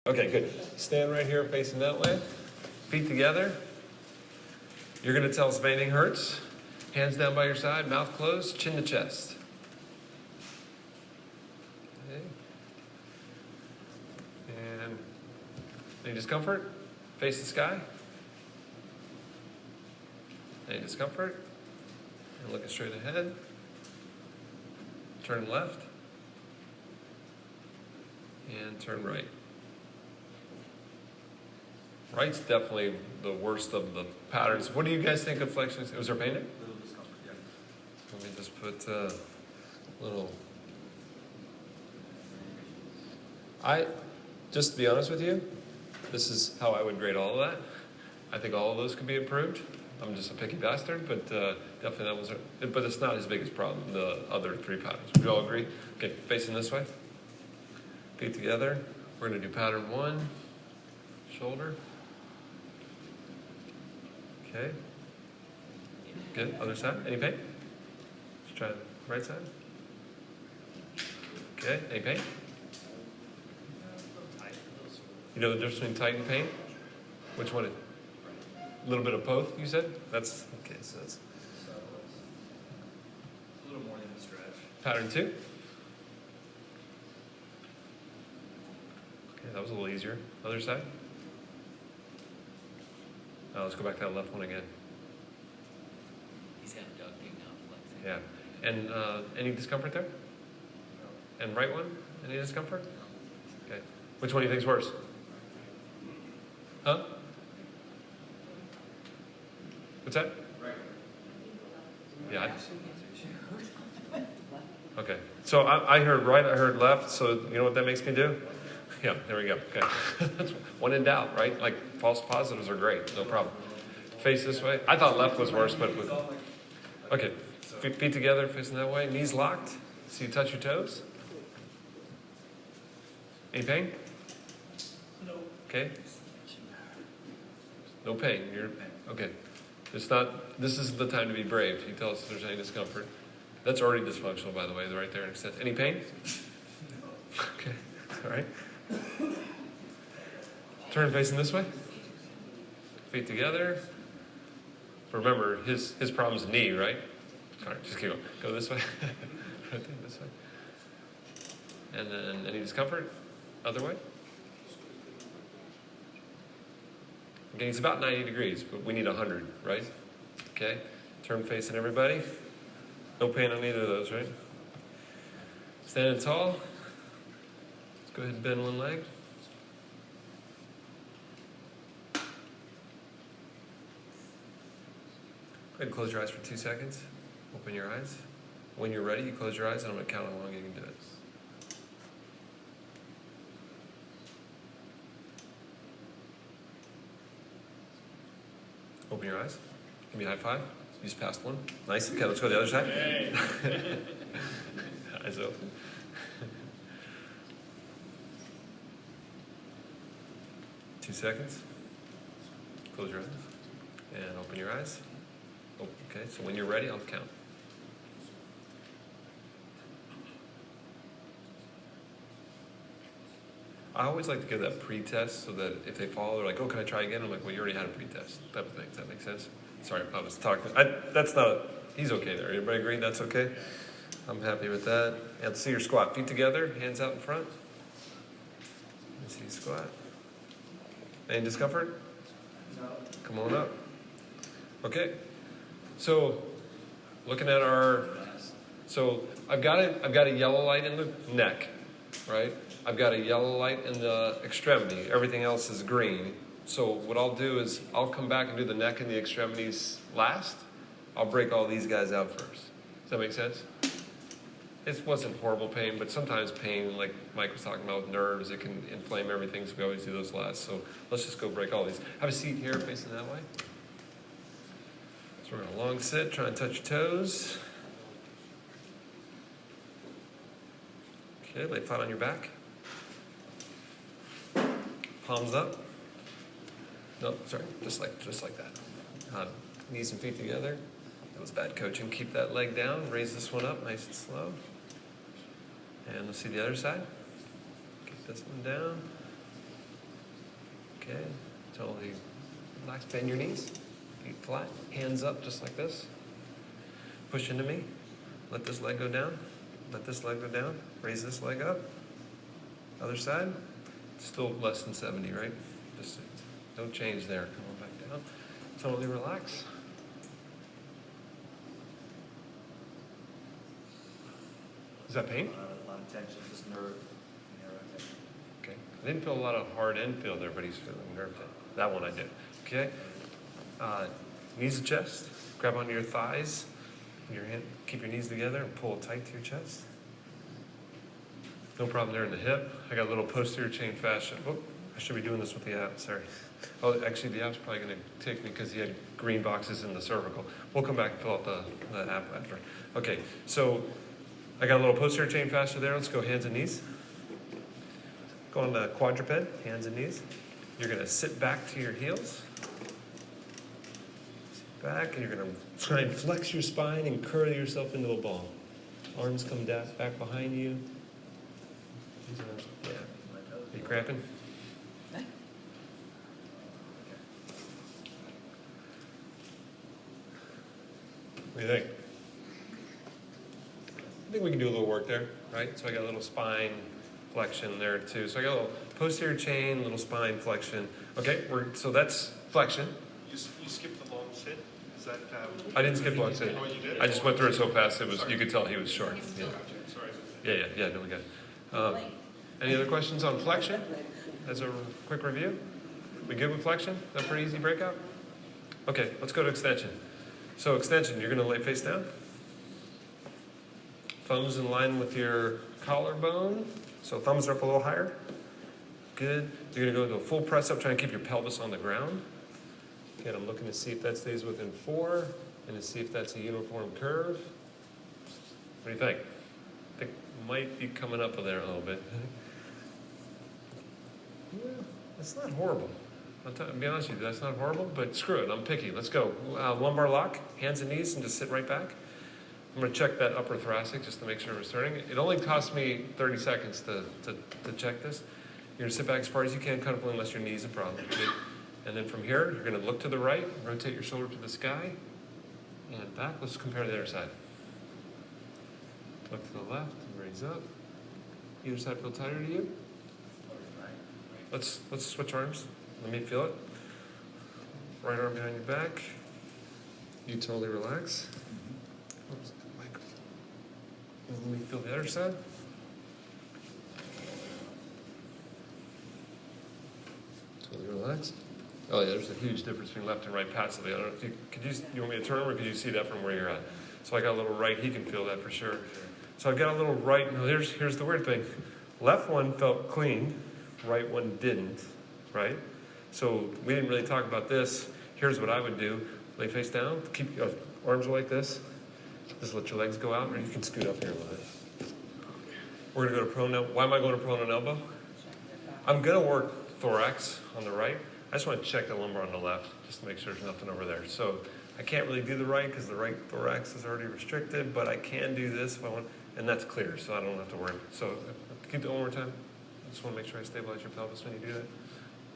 Okay, good. Stand right here facing that way. Feet together. You're going to tell us if anything hurts. Hands down by your side, mouth closed, chin to chest. Okay. And any discomfort? Face the sky. Any discomfort? And looking straight ahead. Turn left. And turn right. Right's definitely the worst of the patterns. What do you guys think of flexions? Was there pain? Little discomfort, yeah. Let me just put a little. Just to be honest with you, this is how I would grade all of that. I think all of those could be improved. I'm just a picky bastard, but definitely that was. But it's not as big as problem. The other three patterns. Would you all agree? Okay, facing this way. Feet together. We're going to do pattern 1. Shoulder. Okay. Good. Other side. Any pain? Let's try the right side. Okay. Any pain? You know the difference between tight and pain? Which one? A little bit of both, you said? That's okay. So it's a little more than a stretch. Pattern 2. Okay, that was a little easier. Other side. Let's go back to that left one again. He's abducting now, flexing. Yeah. And any discomfort there? No. And right one? Any discomfort? No. Okay. Which one do you think's worse? Huh? What's that? Right. Yeah. Okay. So I heard right, I heard left, so you know what that makes me do? Yeah, there we go. Okay. When in doubt, right? Like false positives are great, no problem. Face this way. I thought left was worse, but okay. Feet together, facing that way. Knees locked. So you touch your toes. Any pain? No. Okay. No pain. You're okay. It's not. This is the time to be brave. You tell us if there's any discomfort. That's already dysfunctional, by the way. Right there. Any pain? Okay. All right. Turn facing this way. Feet together. Remember, his problem is knee, right? All right, just keep going. Go this way. Rotate this way. And then any discomfort? Other way. Okay, it's about 90 degrees, but we need 100, right? Okay. Turn facing everybody. No pain on either of those, right? Standing tall. Let's go ahead and bend one leg. Go ahead and close your eyes for 2 seconds. Open your eyes. When you're ready, you close your eyes, and I'm going to count how long you can do it. Open your eyes. Give me a high five. You just passed one. Nice. Okay, let's go to the other side. Hey. Eyes open. Two seconds. Close your eyes. And open your eyes. Oh, okay, so when you're ready, I'll count. I always like to give that pre-test so that if they fall, they're like, oh, can I try again? I'm like, well, you already had a pre-test type of thing. Does that make sense? Sorry, I was talking. That's not, he's okay there. Everybody agree that's okay? I'm happy with that. And let's see your squat. Feet together, hands out in front. Let's see you squat. Any discomfort? No. Come on up. Okay. So, looking at I've got a yellow light in the neck, right? I've got a yellow light in the extremity. Everything else is green. So what I'll do is I'll come back and do the neck and the extremities last. I'll break all these guys out first. Does that make sense? It wasn't horrible pain, but sometimes pain, like Mike was talking about with nerves, it can inflame everything, so we always do those last. So let's just go break all these. Have a seat here facing that way. So we're going to long sit, try and touch your toes. Okay, lay flat on your back. Palms up. No, sorry, just like that. Knees and feet together. That was bad coaching. Keep that leg down. Raise this one up nice and slow. And let's see the other side. Keep this one down. Totally relax. Bend your knees. Feet flat. Hands up just like this. Push into me. Let this leg go down. Let this leg go down. Raise this leg up. Other side. Still less than 70, right? Just don't change there. Come on back down. Totally relax. Is that pain? A lot of tension, just nerve. Okay. I didn't feel a lot of hard end feel there, but he's feeling nerve tension. That one I did. Okay. Knees to chest. Grab onto your thighs. Your hand. Keep your knees together and pull tight to your chest. No problem there in the hip. I got a little posterior chain fascia. Oh, I should be doing this with the abs. Sorry. Oh, actually, the ab's probably going to take me because he had green boxes in the cervical. We'll come back and fill out the ab after. Okay. So I got a little posterior chain fascia there. Let's go hands and knees. Go on the quadruped, hands and knees. You're going to sit back to your heels. Sit back, and you're going to try and flex your spine and curl yourself into a ball. Arms come down, back behind you. Yeah. Are you cramping? What do you think? I think we can do a little work there, right? So I got a little spine flexion there too. So I got a little posterior chain, little spine flexion. Okay, so that's flexion. You skipped the long sit? Is that... I didn't skip long sit. Oh, you did? I just went through it so fast, you could tell he was short. Yeah, Gotcha. Sorry. yeah, no, we got it. Any other questions on flexion as a quick review? We good with flexion? That pretty easy breakout? Okay, let's go to extension. So extension, you're going to lay face down. Thumbs in line with your collarbone. So thumbs are up a little higher. Good. You're going to go into a full press up, trying to keep your pelvis on the ground. Again, I'm looking to see if that stays within 4 and to see if that's a uniform curve. What do you think? I think it might be coming up there a little bit. Yeah, that's not horrible. I'll be honest with you, that's not horrible, but screw it, I'm picky. Let's go. Lumbar lock, hands and knees, and just sit right back. I'm going to check that upper thoracic just to make sure we're starting. It only cost me 30 seconds to check this. You're going to sit back as far as you can, comfortably, unless your knee's a problem. And then from here, you're going to look to the right, rotate your shoulder to the sky, and back. Let's compare to the other side. Look to the left, and raise up. Either side feel tighter to you? Let's switch arms. Let me feel it. Right arm behind your back. You totally relax. Oops, the microphone. And let me feel the other side. Totally relax. Oh yeah, there's a huge difference between left and right passively. I don't know if you want me to turn over, or could you see that from where you're at? So I got a little right, he can feel that for sure. So I've got a little right. Now here's the weird thing. Left one felt clean, right one didn't, right? So we didn't really talk about this. Here's what I would do. Lay face down, keep your arms like this. Just let your legs go out, or you can scoot up here a little bit. We're gonna go to prone now. Why am I going to prone on elbow? I'm gonna work thorax on the right. I just want to check the lumbar on the left, just to make sure there's nothing over there. So I can't really do the right because the right thorax is already restricted, but I can do this if I want, and that's clear, so I don't have to worry. So keep it one more time. I just want to make sure I stabilize your pelvis when you do that.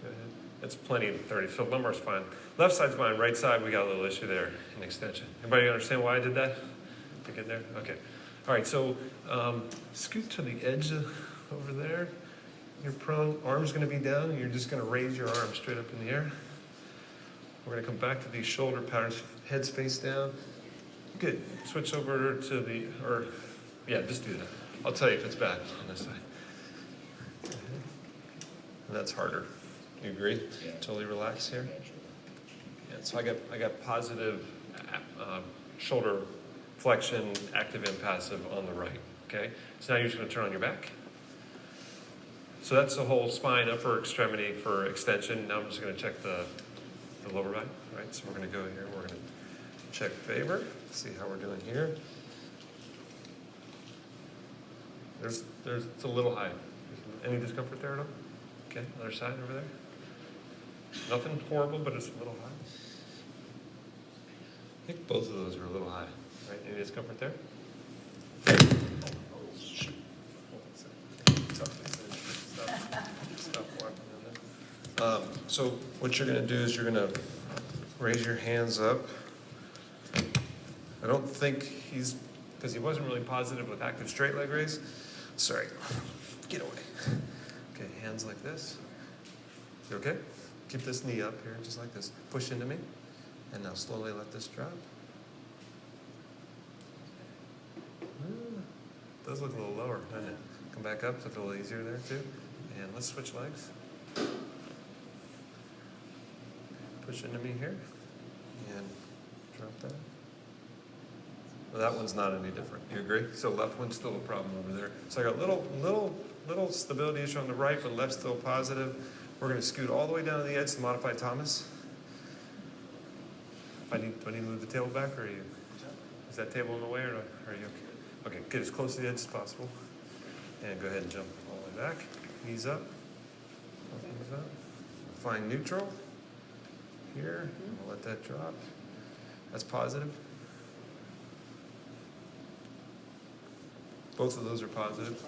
Go ahead. That's plenty of 30. So lumbar's fine. Left side's fine. Right side, we got a little issue there in extension. Anybody understand why I did that? You good there? Okay. All right, so scoot to the edge over there. Your prone, arm's going to be down, and you're just going to raise your arm straight up in the air. We're going to come back to these shoulder patterns, heads face down. Good. Switch over to just do that. I'll tell you if it's bad on this side. And that's harder. You agree? Yeah. Totally relax here. Yeah, so I got positive shoulder flexion, active and passive on the right. Okay. So now you're just going to turn on your back. So that's the whole spine, upper extremity for extension. Now I'm just going to check the lower back. Right. So we're going to go here. We're going to check favor. See how we're doing here. It's a little high. Any discomfort there at all? Okay, other side over there. Nothing horrible, but it's a little high. I think both of those are a little high. Right? Any discomfort there? Oh, shoot. Stop walking on So what you're gonna do is you're gonna raise your hands up. I don't think he's, because he wasn't really positive with active straight leg raise. Sorry, get away. Okay, hands like this. You okay? Keep this knee up here, just like this. Push into me, and now slowly let this drop. Does look a little lower, doesn't it? Come back up, so it's a little easier there too. And let's switch legs. Push into me here, and drop that. Well, that one's not any different. You agree? So left one's still a problem over there. So I got little stability issue on the right, but left's still positive. We're going to scoot all the way down to the edge to modify Thomas. Do I need to move the table back, or are you? Is that table in the way, or are you okay? Okay, get as close to the edge as possible. And go ahead and jump all the way back. Knees up. Knees up. Find neutral. Here. We'll let that drop. That's positive. Both of those are positive.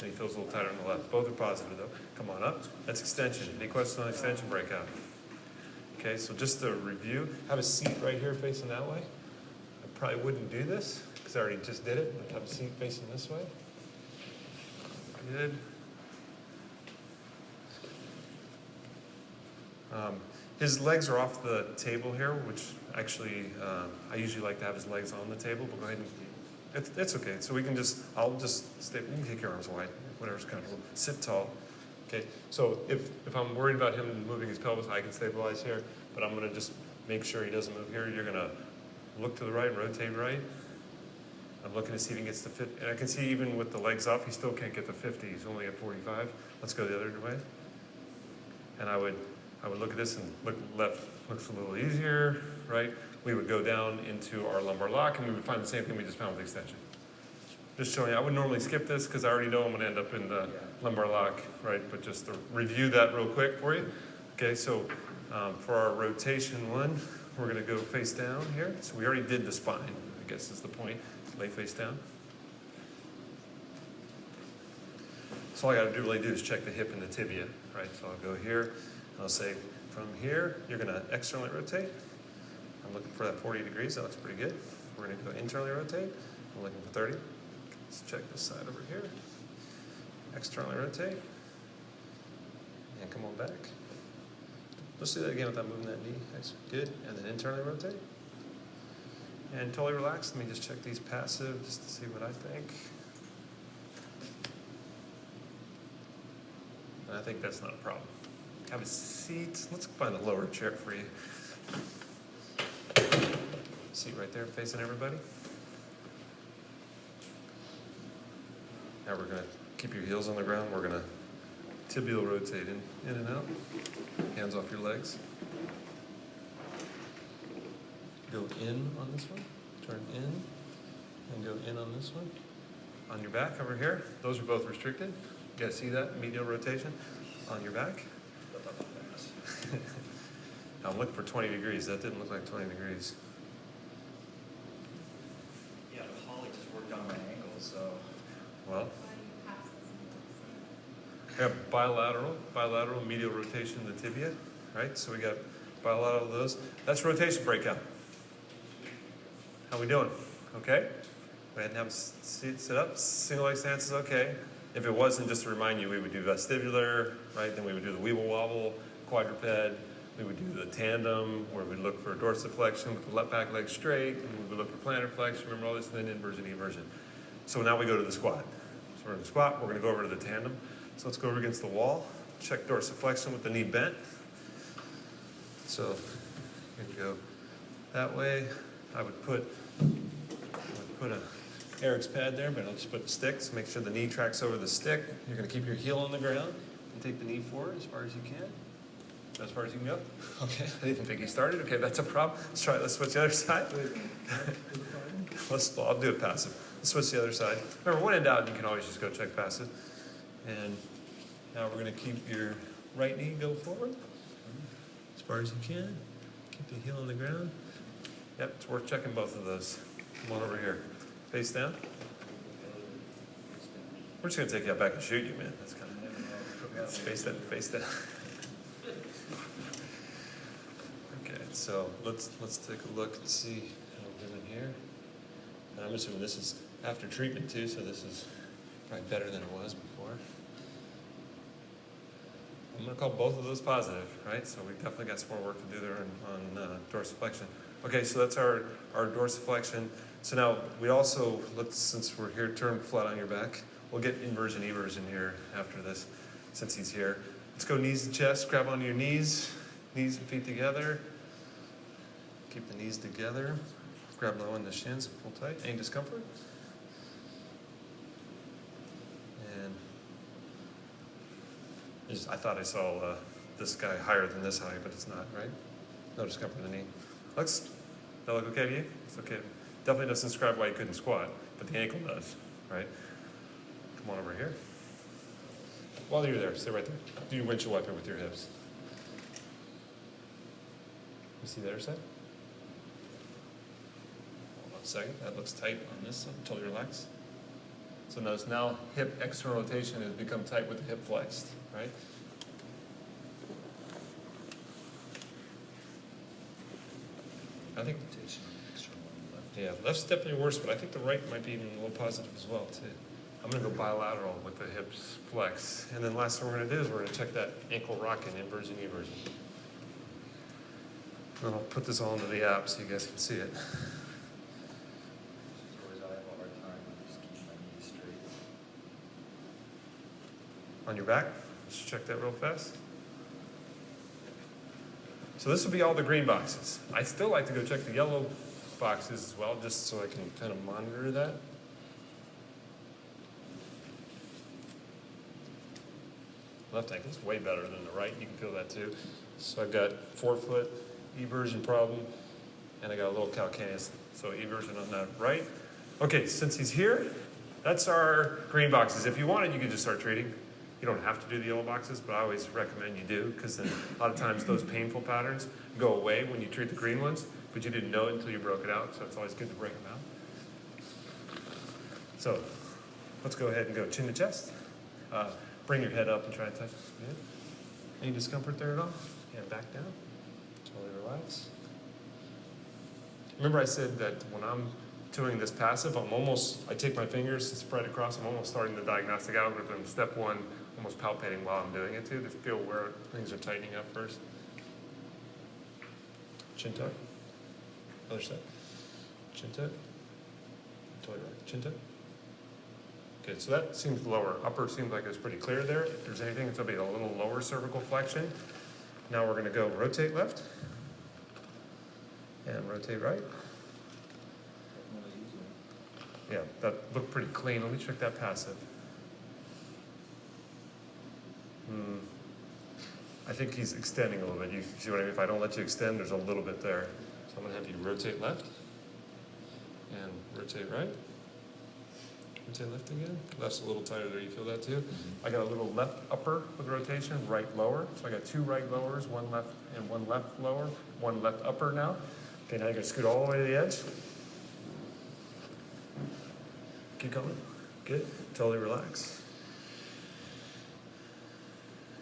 And he feels a little tighter on the left. Both are positive though. Come on up. That's extension. Any questions on extension? Breakout. Okay, so just to review, have a seat right here facing that way. I probably wouldn't do this because I already just did it, but have a seat facing this way. Good. His legs are off the table here, which actually I usually like to have his legs on the table, but go ahead and it's okay. So we can I'll just stay, you can kick your arms wide, whatever's comfortable. Sit tall. Okay, so if I'm worried about him moving his pelvis, I can stabilize here, but I'm gonna just make sure he doesn't move here. You're gonna look to the right, rotate right. I'm looking to see if he gets to 50, and I can see even with the legs up, he still can't get to 50. He's only at 45. Let's go the other way. And I would look at this and look left, looks a little easier, right? We would go down into our lumbar lock, and we would find the same thing we just found with extension. Just showing you, I would normally skip this because I already know I'm going to end up in the lumbar lock, right? But just to review that real quick for you. Okay, so for our rotation one, we're going to go face down here. So we already did the spine, I guess is the point. Lay face down. So all I got to really do is check the hip and the tibia, right? So I'll go here, and I'll say from here, you're going to externally rotate. I'm looking for that 40 degrees. That looks pretty good. We're going to go internally rotate. I'm looking for 30. Let's check this side over here. Externally rotate. And come on back. Let's do that again without moving that knee. Nice. Good. And then internally rotate. And totally relax. Let me just check these passive just to see what I think. And I think that's not a problem. Have a seat. Let's find a lower chair for you. Seat right there facing everybody. Now we're going to keep your heels on the ground. We're going to tibial rotate in and out. Hands off your legs. Go in on this one. Turn in. And go in on this one. On your back over here. Those are both restricted. You guys see that? Medial rotation. On your back. Now I'm looking for 20 degrees. That didn't look like 20 degrees. Yeah, Holly just worked on my ankle, so. Well, we have bilateral medial rotation in the tibia, right? So we got bilateral of those. That's rotation breakout. How we doing? Okay? Go ahead and have a seat, sit up. Single leg stance is okay. If it wasn't, just to remind you, we would do vestibular, right? Then we would do the weeble wobble, quadruped. We would do the tandem, where we'd look for dorsiflexion with the left back leg straight, and we would look for plantar flexion, remember all this, and then inversion, eversion. So now we go to the squat. So we're in the squat, we're going to go over to the tandem. So let's go over against the wall, check dorsiflexion with the knee bent. So you're going to go that way. I would put a Eric's pad there, but I'll just put sticks. Make sure the knee tracks over the stick. You're going to keep your heel on the ground and take the knee forward as far as you can. As far as you can go? Okay, I didn't think he started. Okay, that's a problem. Let's try it. Let's switch the other side. I'll do it passive. Let's switch the other side. Remember, when in doubt, you can always just go check passive. And now we're going to keep your right knee go forward as far as you can. Keep the heel on the ground. Yep, it's worth checking both of those. Come on over here. Face down. We're just going to take you out back and shoot you, man. That's kind of face down, face down. Okay, so let's take a look and see how we're doing here. And I'm assuming this is after treatment too, so this is probably better than it was before. I'm gonna call both of those positive, right? So we definitely got some more work to do there on dorsiflexion. Okay, so that's our dorsiflexion. So now we also, since we're here, turn flat on your back. We'll get inversion, eversion here after this, since he's here. Let's go knees to chest, grab onto your knees and feet together. Keep the knees together. Grab low on the shins and pull tight. Any discomfort? And I thought I saw this guy higher than this high, but it's not, right? No discomfort in the knee. That look okay to you? It's okay. Definitely doesn't describe why you couldn't squat, but the ankle does, right? Come on over here. While you're there, stay right there. Do your windshield wiper with your hips. You see the other side? Hold on a second. That looks tight on this side. Totally relax. So notice now hip external rotation has become tight with the hip flexed, right? I think yeah, left's definitely worse, but I think the right might be even a little positive as well too. I'm gonna go bilateral with the hips flex. And then last thing we're gonna do is we're gonna check that ankle rocking, inversion, eversion. And I'll put this all into the app so you guys can see it. So I have a hard time just keeping my knees straight. On your back, let's check that real fast. So this will be all the green boxes. I still like to go check the yellow boxes as well, just so I can kind of monitor that. Left ankle's way better than the right. You can feel that too. So I've got forefoot eversion problem, and I got a little calcaneus. So eversion on that right. Okay, since he's here, that's our green boxes. If you wanted, you could just start treating. You don't have to do the yellow boxes, but I always recommend you do, because then a lot of times those painful patterns go away when you treat the green ones, but you didn't know it until you broke it out, so it's always good to break them out. So let's go ahead and go chin to chest. Bring your head up and try to touch. Good. Any discomfort there at all? Hand back down. Totally relax. Remember I said that when I'm doing this passive, I take my fingers and spread across. I'm almost starting the diagnostic algorithm. Step one, almost palpating while I'm doing it too, to feel where things are tightening up first. Chin tuck. Other side. Chin tuck. Totally right. Chin tuck. Good, so that seems lower. Upper seems like it's pretty clear there. If there's anything, it's gonna be a little lower cervical flexion. Now we're gonna go rotate left. And rotate right. Yeah, that looked pretty clean. Let me check that passive. I think he's extending a little bit. You see what I mean? If I don't let you extend, there's a little bit there. So I'm gonna have you rotate left and rotate right. Rotate left again. Left's a little tighter there. You feel that too? I got a little left upper with rotation, right lower. So I got two right lowers, one left and one left lower, one left upper now. Okay, now you're gonna scoot all the way to the edge. Keep going. Good. Totally relax.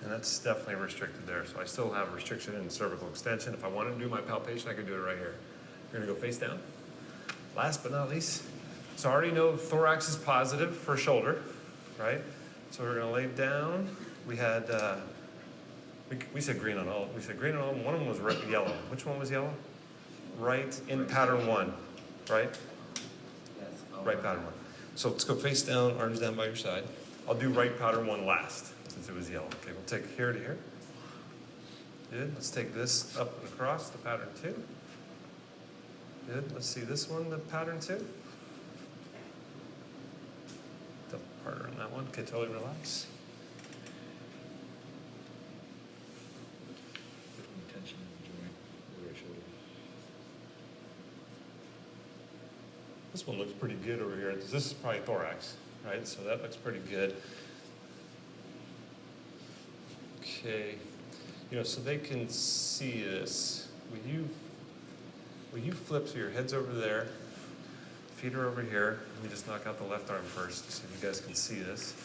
And that's definitely restricted there. So I still have a restriction in cervical extension. If I wanted to do my palpation, I could do it right here. You're gonna go face down. Last but not least, so I already know thorax is positive for shoulder, right? So we're gonna lay down. We had, we said green on all. We said green on all. One of them was yellow. Which one was yellow? Right in pattern one, right? Yes. Right pattern one. So let's go face down, arms down by your side. I'll do right pattern one last, since it was yellow. Okay, we'll take here to here. Good. Let's take this up and across to pattern two. Good. Let's see this one, the pattern two. The harder on that one. Okay, totally relax. Tension in the joint, the right shoulder. This one looks pretty good over here. This is probably thorax, right? So that looks pretty good. Okay. You know, so they can see this. Will you flip so your head's over there, feet are over here. Let me just knock out the left arm first so you guys can see this.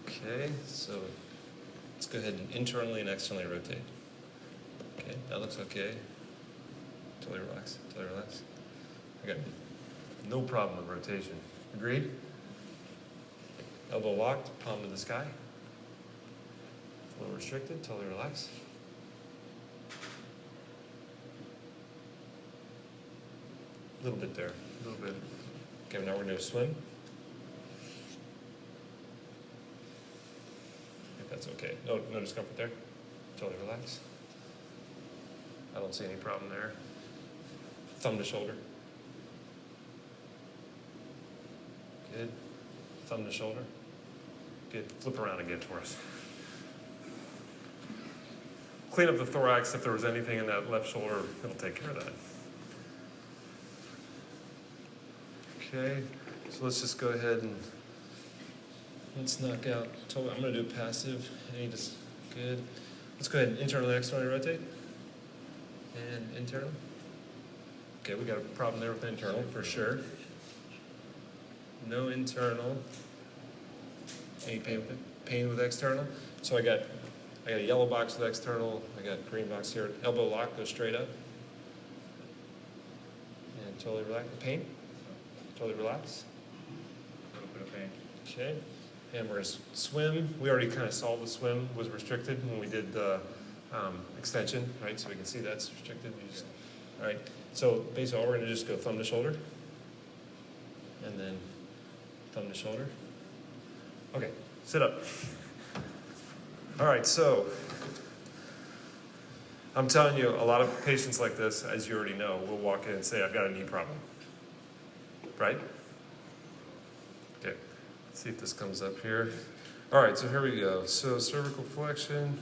Okay, so go ahead and internally and externally rotate. Okay, that looks okay. Totally relax, totally relax. I got no problem with rotation. Agreed? Elbow locked, palm to the sky. A little restricted, totally relax. A little bit there, a little bit. Okay, now we're gonna swim. If that's okay. No discomfort there. Totally relax. I don't see any problem there. Thumb to shoulder. Good. Thumb to shoulder. Good. Flip around again for us. Clean up the thorax. If there was anything in that left shoulder, it'll take care of that. Okay, so let's just go ahead and let's knock out. I'm going to do passive. Just good. Let's go ahead and internally, externally rotate. And internal. Okay, we got a problem there with internal for sure. No internal. Any pain with external? So I got a yellow box with external. I got green box here. Elbow lock, go straight up. And totally relax. Pain? Totally relax. A little bit of pain. Okay. And we're going to swim. We already kind of saw the swim was restricted when we did the extension, right? So we can see that's restricted. All right. So basically, all we're going to just go thumb to shoulder. And then thumb to shoulder. Okay. Sit up. All right. So I'm telling you, a lot of patients like this, as you already know, will walk in and say, I've got a knee problem. Right? Okay. Let's see if this comes up here. All right, so here we go. So cervical flexion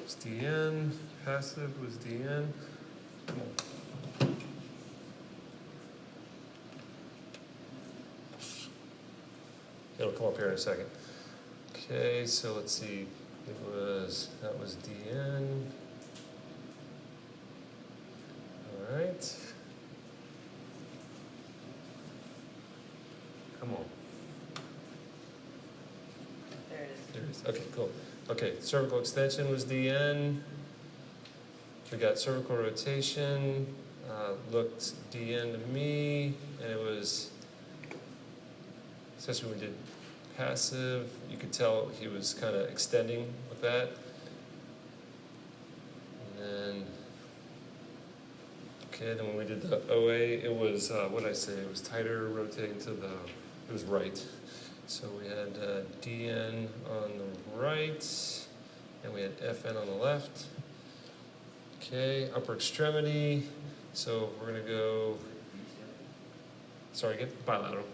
was DN, passive was DN. Come on. It'll come up here in a second. Okay, so let's see. That was DN. All right. Come on. There it is. There it is. Okay, cool. Okay, cervical extension was DN. We got cervical rotation. Looked DN to me, and it was, especially when we did passive, you could tell he was kind of extending with that. And then, okay, then when we did the OA, it was, what did I say? It was tighter, rotating to the, it was right. So we had DN on the right, and we had FN on the left. Okay, upper extremity. So we're gonna go, sorry, again, bilateral.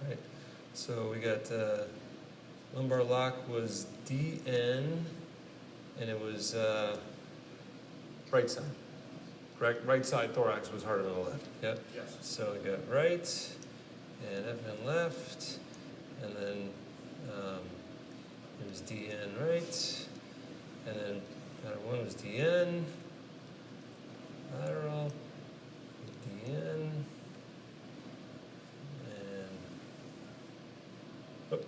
All right, so we got lumbar lock was DN, and it was right side, correct? Right side thorax was harder than the left, yep. Yes. So we got right, and FN left, and then it was DN right, and then lateral one was DN, lateral, DN, and, oh,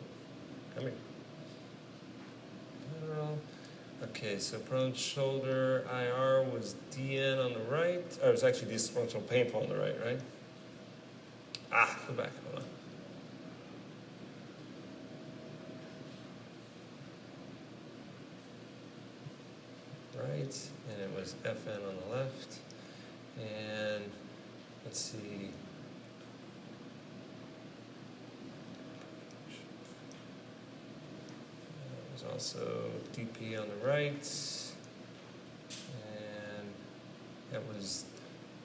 come here. Lateral. Okay, so prone shoulder IR was DN on the right. Oh, it was actually dysfunctional painful on the right, right? Ah, go back, hold on. Right, and it was FN on the left. And let's see. It was also DP on the right. And that was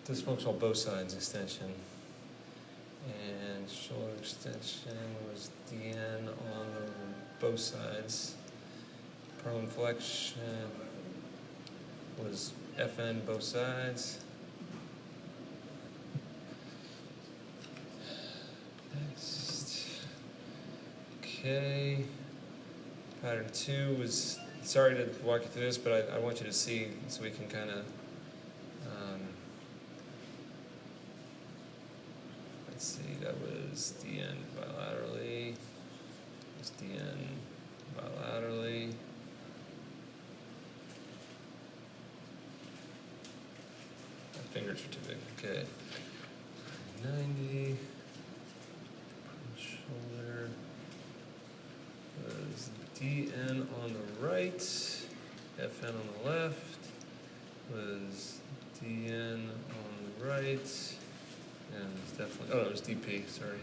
dysfunctional both sides extension. And shoulder extension was DN on both sides. Prone flexion was FN both sides. Next. Okay. Pattern 2 was, sorry to walk you through this, but I want you to see so we can kind of, let's see, that was DN bilaterally. It was DN bilaterally. fingers are too big. Okay. 90. Shoulder was DN on the right. FN on the left. Was DN on the right. And it was definitely, oh no, it was DP, sorry.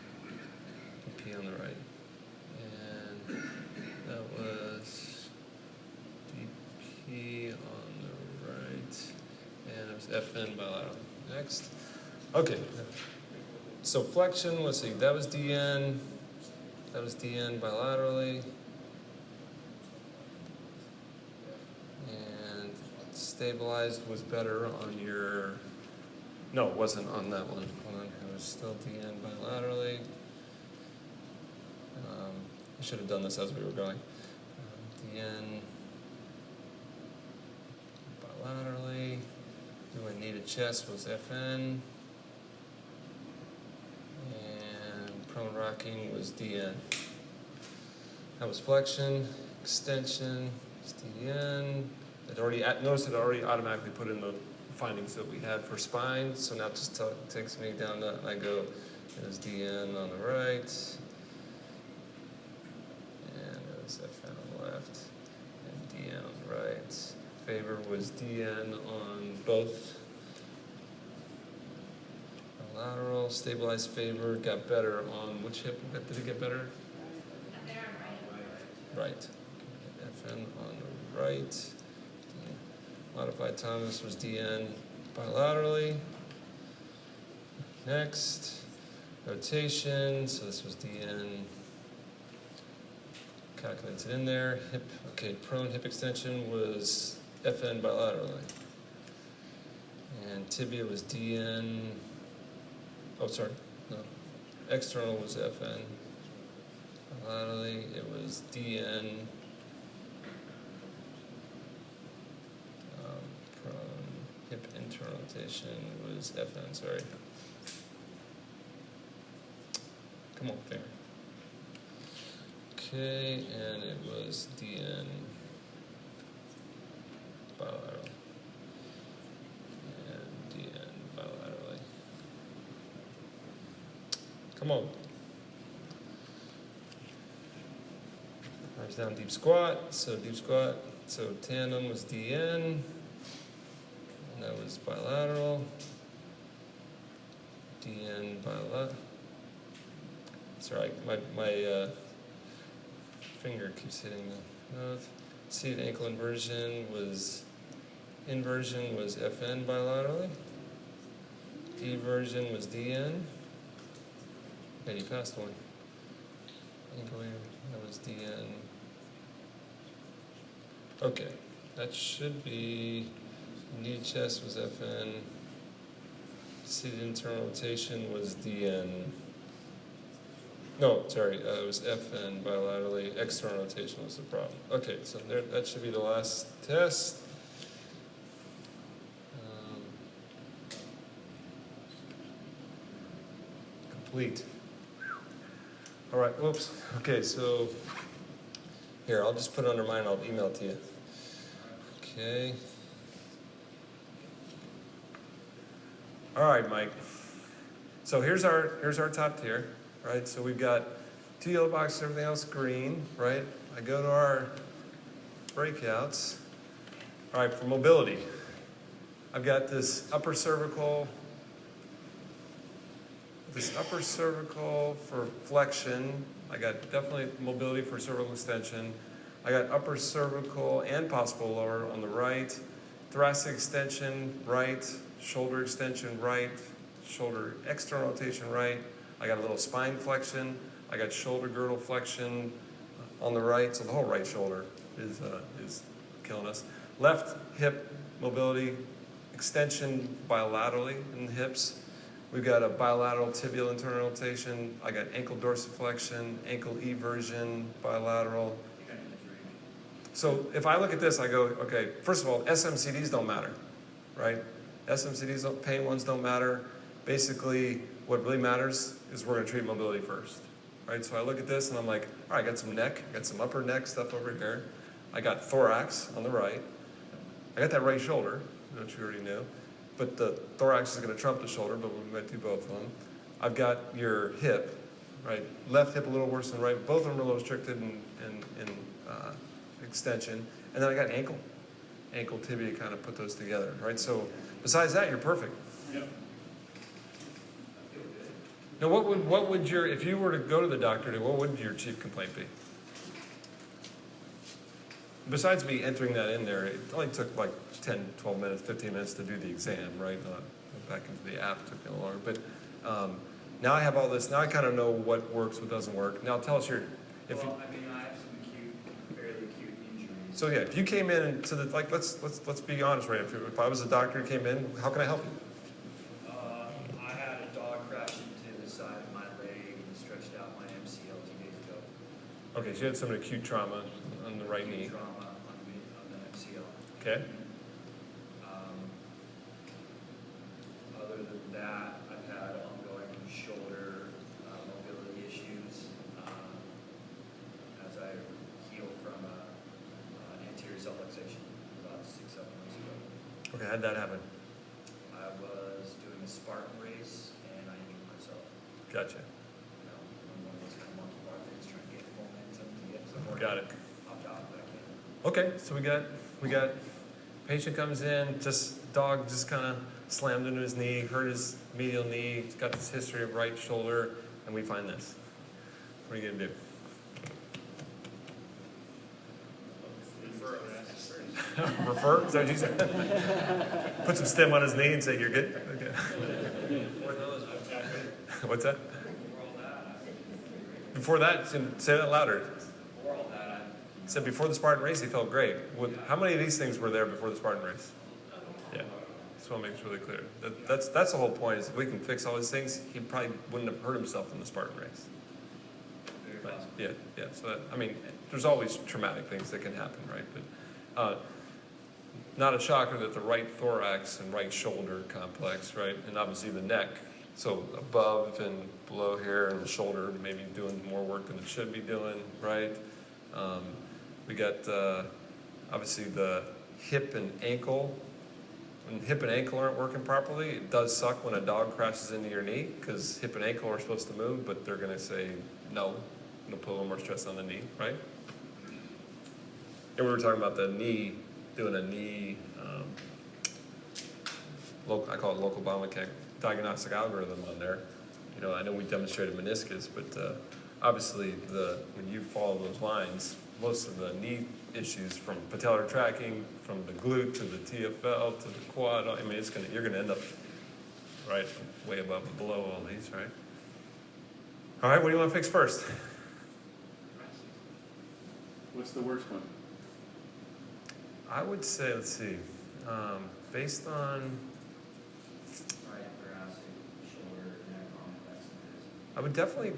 DP on the right. And that was DP on the right. And it was FN bilateral. Next. Okay. So flexion, let's see, that was DN. That was DN bilaterally. And stabilized was better on your, no, it wasn't on that one. Hold on, it was still DN bilaterally. I should have done this as we were going. DN bilaterally. Do I need a chest was FN. And prone rocking was DN. That was flexion, extension, was DN. Notice it already automatically put in the findings that we had for spine. So now it just takes me down to, I go, it was DN on the right. And it was FN on the left. And DN on the right. Favor was DN on both. Lateral, stabilized favor, got better on which hip? Did it get better? Right. FN on the right. Modified Thomas was DN bilaterally. Next, rotation. So this was DN. Calculated in there. Hip. Okay, prone hip extension was FN bilaterally. And tibia was DN. Oh, sorry. No. External was FN. Bilaterally, it was DN. Prone hip internal rotation was FN. Sorry. Come on, finger. Okay, and it was DN bilateral. And DN bilaterally. Come on. Arms down, deep squat. So deep squat. So tandem was DN. And that was bilateral. DN bilateral. Sorry, my finger keeps hitting the note. Seated ankle inversion was FN bilaterally. Eversion was DN. Yeah, you passed one. Ankle, that was DN. Okay, that should be knee chest was FN. Seated internal rotation was DN. No, sorry, it was FN bilaterally. External rotation was the problem. Okay, so there, that should be the last test. Complete. All right, whoops. Okay, so here, I'll just put it under mine, I'll email it to you. Okay. All right, Mike. So here's our top tier, right? So we've got 2 yellow boxes, everything else green, right? I go to our breakouts. All right, for mobility, I've got this upper cervical for flexion. I got definitely mobility for cervical extension. I got upper cervical and possible lower on the right. Thoracic extension, right. Shoulder extension, right. Shoulder external rotation, right. I got a little spine flexion. I got shoulder girdle flexion on the right. So the whole right shoulder is killing us. Left hip mobility, extension bilaterally in the hips. We've got a bilateral tibial internal rotation. I got ankle dorsiflexion, ankle eversion, bilateral. So if I look at this, I go, okay, first of all, SMCDs don't matter, right? SMCDs, pain ones don't matter. Basically, what really matters is we're going to treat mobility first, right? So I look at this and I'm like, all right, I got some neck, I got some upper neck stuff over here. I got thorax on the right. I got that right shoulder, which we already knew. but the thorax is going to trump the shoulder, but we might do both of them. I've got your hip, right? Left hip a little worse than right. Both of them are a little restricted in extension. And then I got ankle, tibia, kind of put those together, right? So besides that, you're perfect. Yep. Now, what would your, if you were to go to the doctor, what would your chief complaint be? Besides me entering that in there, it only took like 10, 12 minutes, 15 minutes to do the exam, right? Back into the app, it took me a little longer. But now I have all this, now I kind of know what works, what doesn't work. Now tell us your, if you, I mean, I have some fairly acute injuries. so yeah, if you came in and so that, like, let's be honest, right? If I was a doctor who came in, how can I help you? I had a dog crash into the side of my leg and stretched out my MCL 2 days ago. Okay, so you had some acute trauma on the right knee. Trauma on the MCL. Okay. Other than that, I've had ongoing shoulder mobility issues as I heal from anterior self-fixation about 6-7 months ago. Okay, how'd that happen? I was doing a Spartan race and I injured myself. Gotcha. You know, one of those kind of monkey bar things, trying to get momentum to get somewhere. Got it. Popped out back in. Okay, so we got patient comes in, dog just kind of slammed into his knee, hurt his medial knee, he's got this history of right shoulder, and we find this. What are you gonna do? Refer? Is that what you said? Put some stem on his knee and say you're good? Okay. What's that? Before that, say that louder. Said before the Spartan race, he felt great. How many of these things were there before the Spartan race? Yeah, just want to make it really clear. That's the whole point. Is if we can fix all these things, he probably wouldn't have hurt himself in the Spartan race. But, yeah. So that, I mean, there's always traumatic things that can happen, right? But not a shocker that the right thorax and right shoulder complex, right, and obviously the neck. So above and below here, and the shoulder maybe doing more work than it should be doing, right? We got obviously the hip and ankle. When hip and ankle aren't working properly, it does suck when a dog crashes into your knee because hip and ankle are supposed to move, but they're going to say no. It'll put a little more stress on the knee, right? And we were talking about the knee, doing a knee, I call it local biomechanic diagnostic algorithm on there. You know, I know we demonstrated meniscus, but obviously when you follow those lines, most of the knee issues from patellar tracking, from the glute to the TFL to the quad, I mean, you're gonna end up right way above and below all these, right? All right, what do you want to fix first? What's the worst one? I would say, let's see, based on, Right, thoracic, shoulder, neck, arm, that's I would definitely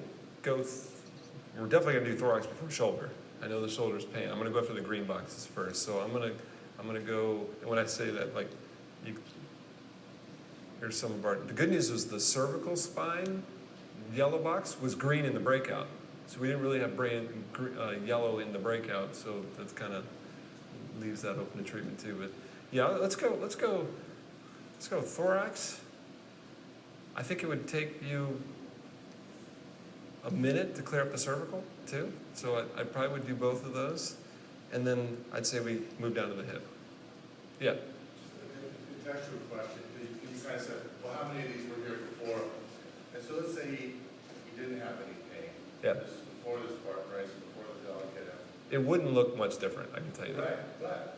we're definitely gonna do thorax before shoulder. I know the shoulder's pain. I'm gonna go after the green boxes first. So I'm gonna go, and when I say that, like, here's some of the good news was the cervical spine yellow box was green in the breakout. So we didn't really have yellow in the breakout, so that kind of leaves that open to treatment too. But yeah, let's go thorax. I think it would take you a minute to clear up the cervical too. So I probably would do both of those. And then I'd say we move down to the hip. Yeah. It's actually a question. You guys said, well, how many of these were here before? And so let's say he didn't have any pain. Yeah. This is before this part, right? So before the dog hit him. It wouldn't look much different, I can tell you that. Right.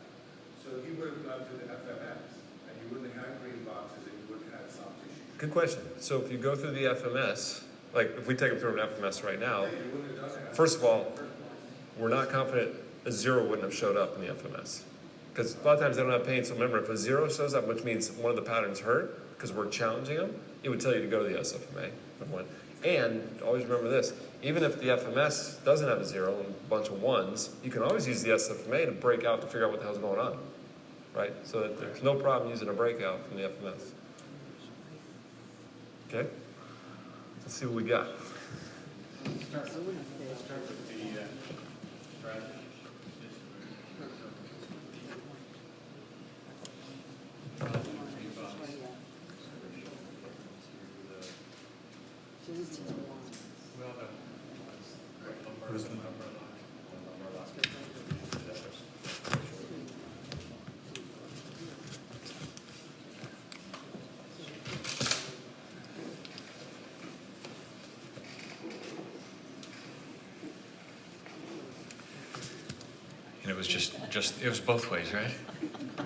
So he would have gone to the FMS, and you wouldn't have had green boxes, and you wouldn't have had soft tissue. Good question. So if you go through the FMS, like if we take him through an FMS right now, Yeah, you wouldn't have done that. first of all, we're not confident a 0 wouldn't have showed up in the FMS. Because a lot of times they don't have pain, so remember, if a 0 shows up, which means one of the patterns hurt, because we're challenging them, it would tell you to go to the S.F.M.A. number one. And always remember this, even if the FMS doesn't have a 0 and a bunch of 1s, you can always use the S.F.M.A. to break out to figure out what the hell's going on, right? So that there's no problem using a breakout from the FMS. Okay? Let's see what we got. Start with the was just it was both ways, right?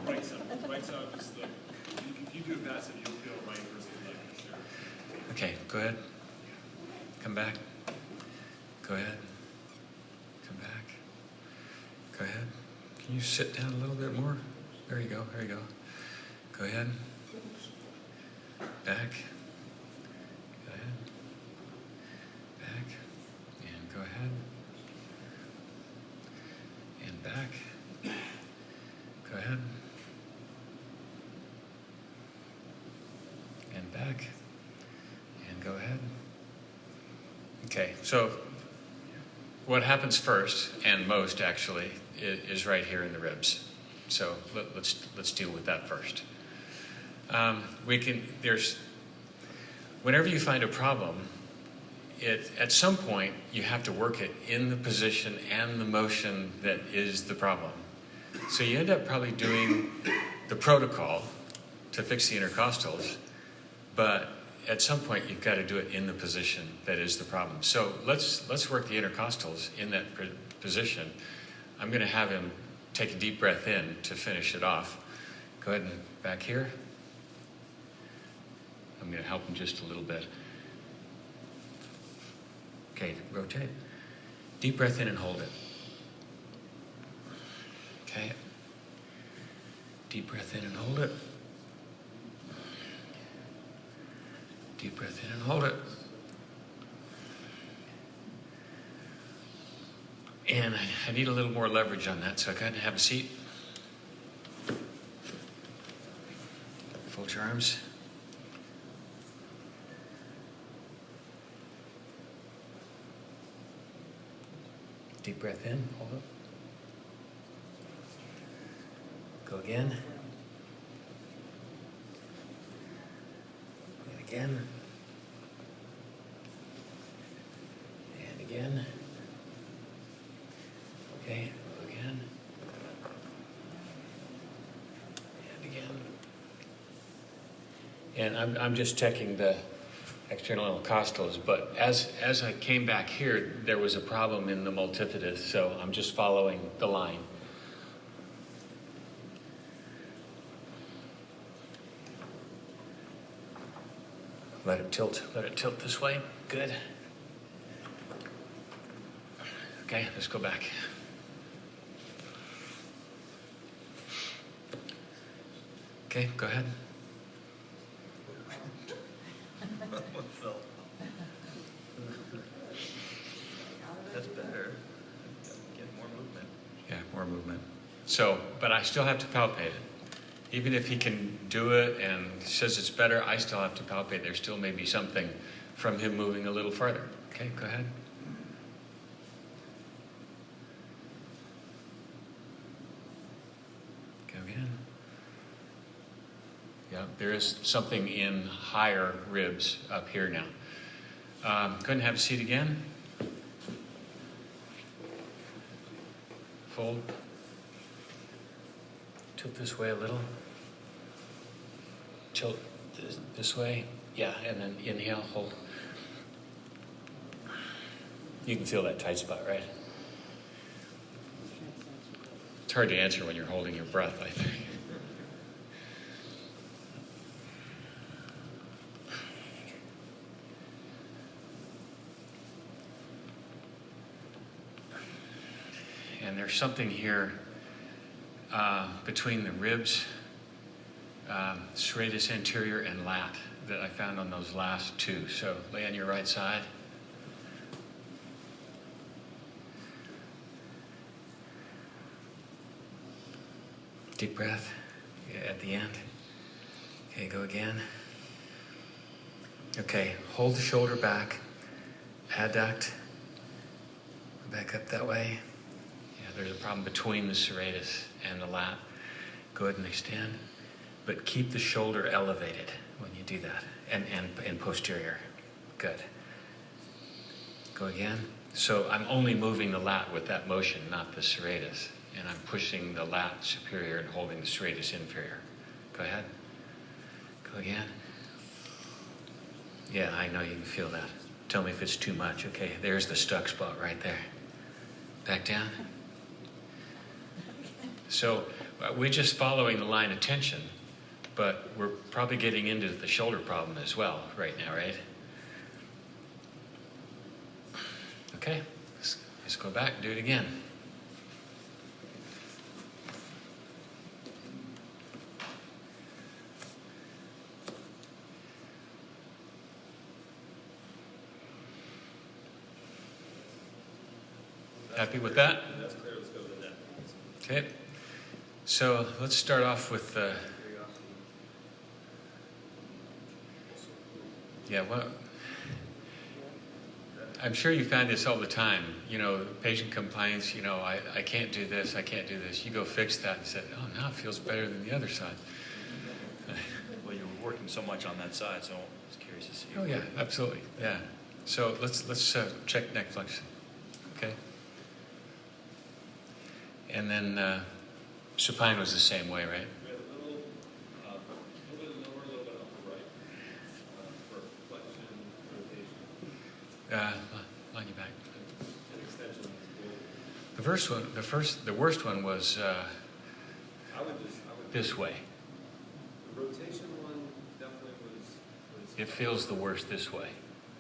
Right side is the, if you do it passive, you'll feel right versus left, for sure. Okay, go ahead. Come back. Go ahead. Come back. Go ahead. Can you sit down a little bit more? There you go. There you go. Go ahead. Back. Go ahead. Back. And go ahead. And back. Go ahead. And back. And go ahead. Okay, so what happens first, and most actually, is right here in the ribs. So let's deal with that first. Whenever you find a problem, at some point you have to work it in the position and the motion that is the problem. So you end up probably doing the protocol to fix the intercostals, but at some point you've got to do it in the position that is the problem. So let's work the intercostals in that position. I'm going to have him take a deep breath in to finish it off. Go ahead and back here. I'm going to help him just a little bit. Okay, rotate. Deep breath in and hold it. Okay. Deep breath in and hold it. Deep breath in and hold it. And I need a little more leverage on that, so go ahead and have a seat. Fold your arms. Deep breath in, hold it. Go again. And again. And again. Okay, again. And again. And I'm just checking the external intercostals, but as I came back here, there was a problem in the multifidus, so I'm just following the line. Let it tilt this way. Good. Okay, let's go back. Okay, go ahead. That's better. Get more movement. Yeah, more movement. So, but I still have to palpate it. Even if he can do it and says it's better, I still have to palpate. There still may be something from him moving a little farther. Okay, go ahead. Go again. Yeah, there is something in higher ribs up here now. Go ahead and have a seat again. Fold. Tilt this way a little. Tilt this way. Yeah, and then inhale, hold. You can feel that tight spot, right? It's hard to answer when you're holding your breath, I think. And there's something here between the ribs, serratus anterior and lat that I found on those last two. So lay on your right side. Deep breath at the end. Okay, go again. Okay, hold the shoulder back. Adduct. Back up that way. Yeah, there's a problem between the serratus and the lat. Go ahead and extend. But keep the shoulder elevated when you do that. And posterior. Good. Go again. So I'm only moving the lat with that motion, not the serratus. And I'm pushing the lat superior and holding the serratus inferior. Go ahead. Go again. Yeah, I know you can feel that. Tell me if it's too much. Okay, there's the stuck spot right there. Back down. So we're just following the line of tension, but we're probably getting into the shoulder problem as well right now, right? Okay, let's go back and do it again. Happy with that? That's clear. Let's go to the neck. Okay. So let's start off with well, I'm sure you find this all the time. You know, patient complains, you know, I can't do this, I can't do this. You go fix that and say, oh, now it feels better than the other side. Well, you're working so much on that side, so I was curious to see. Oh yeah, absolutely, yeah. So let's check neck flexion, okay? And then supine was the same way, right? We had a little bit lower, a little bit upper right for flexion, rotation, Line you back. and extension on this The worst one was I would this way. the rotation one definitely was It feels the worst this way.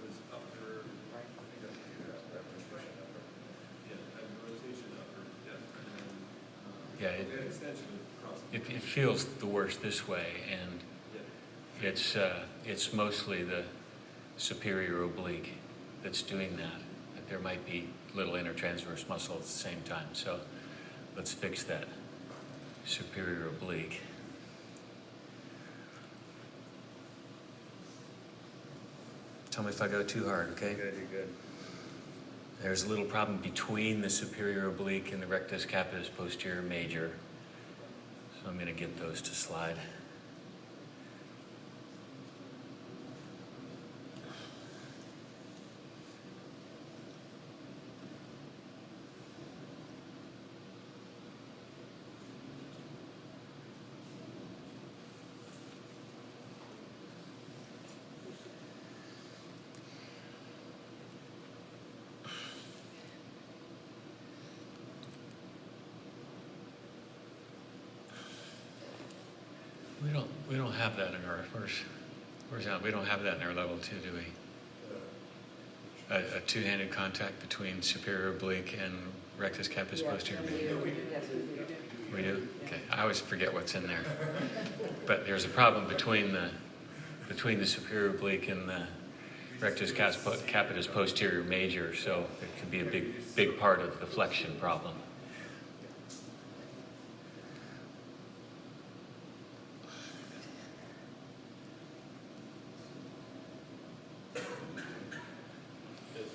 was upper. I think that's rotation upper. Yeah, and rotation upper. Yeah. Yeah, And then extension across. it feels the worst this way, and Yeah. it's mostly the superior oblique that's doing that. That there might be little intertransverse muscle at the same time. So let's fix that superior oblique. Tell me if I go too hard, okay? Good, you're good. There's a little problem between the superior oblique and the rectus capitis posterior major. So I'm going to get those to slide. We don't have that in our where's that? We don't have that in our level 2, do we? A two-handed contact between superior oblique and rectus capitis posterior major. We do? Okay. I always forget what's in there. But there's a problem between the superior oblique and the rectus capitis posterior major, so it could be a big part of the flexion problem.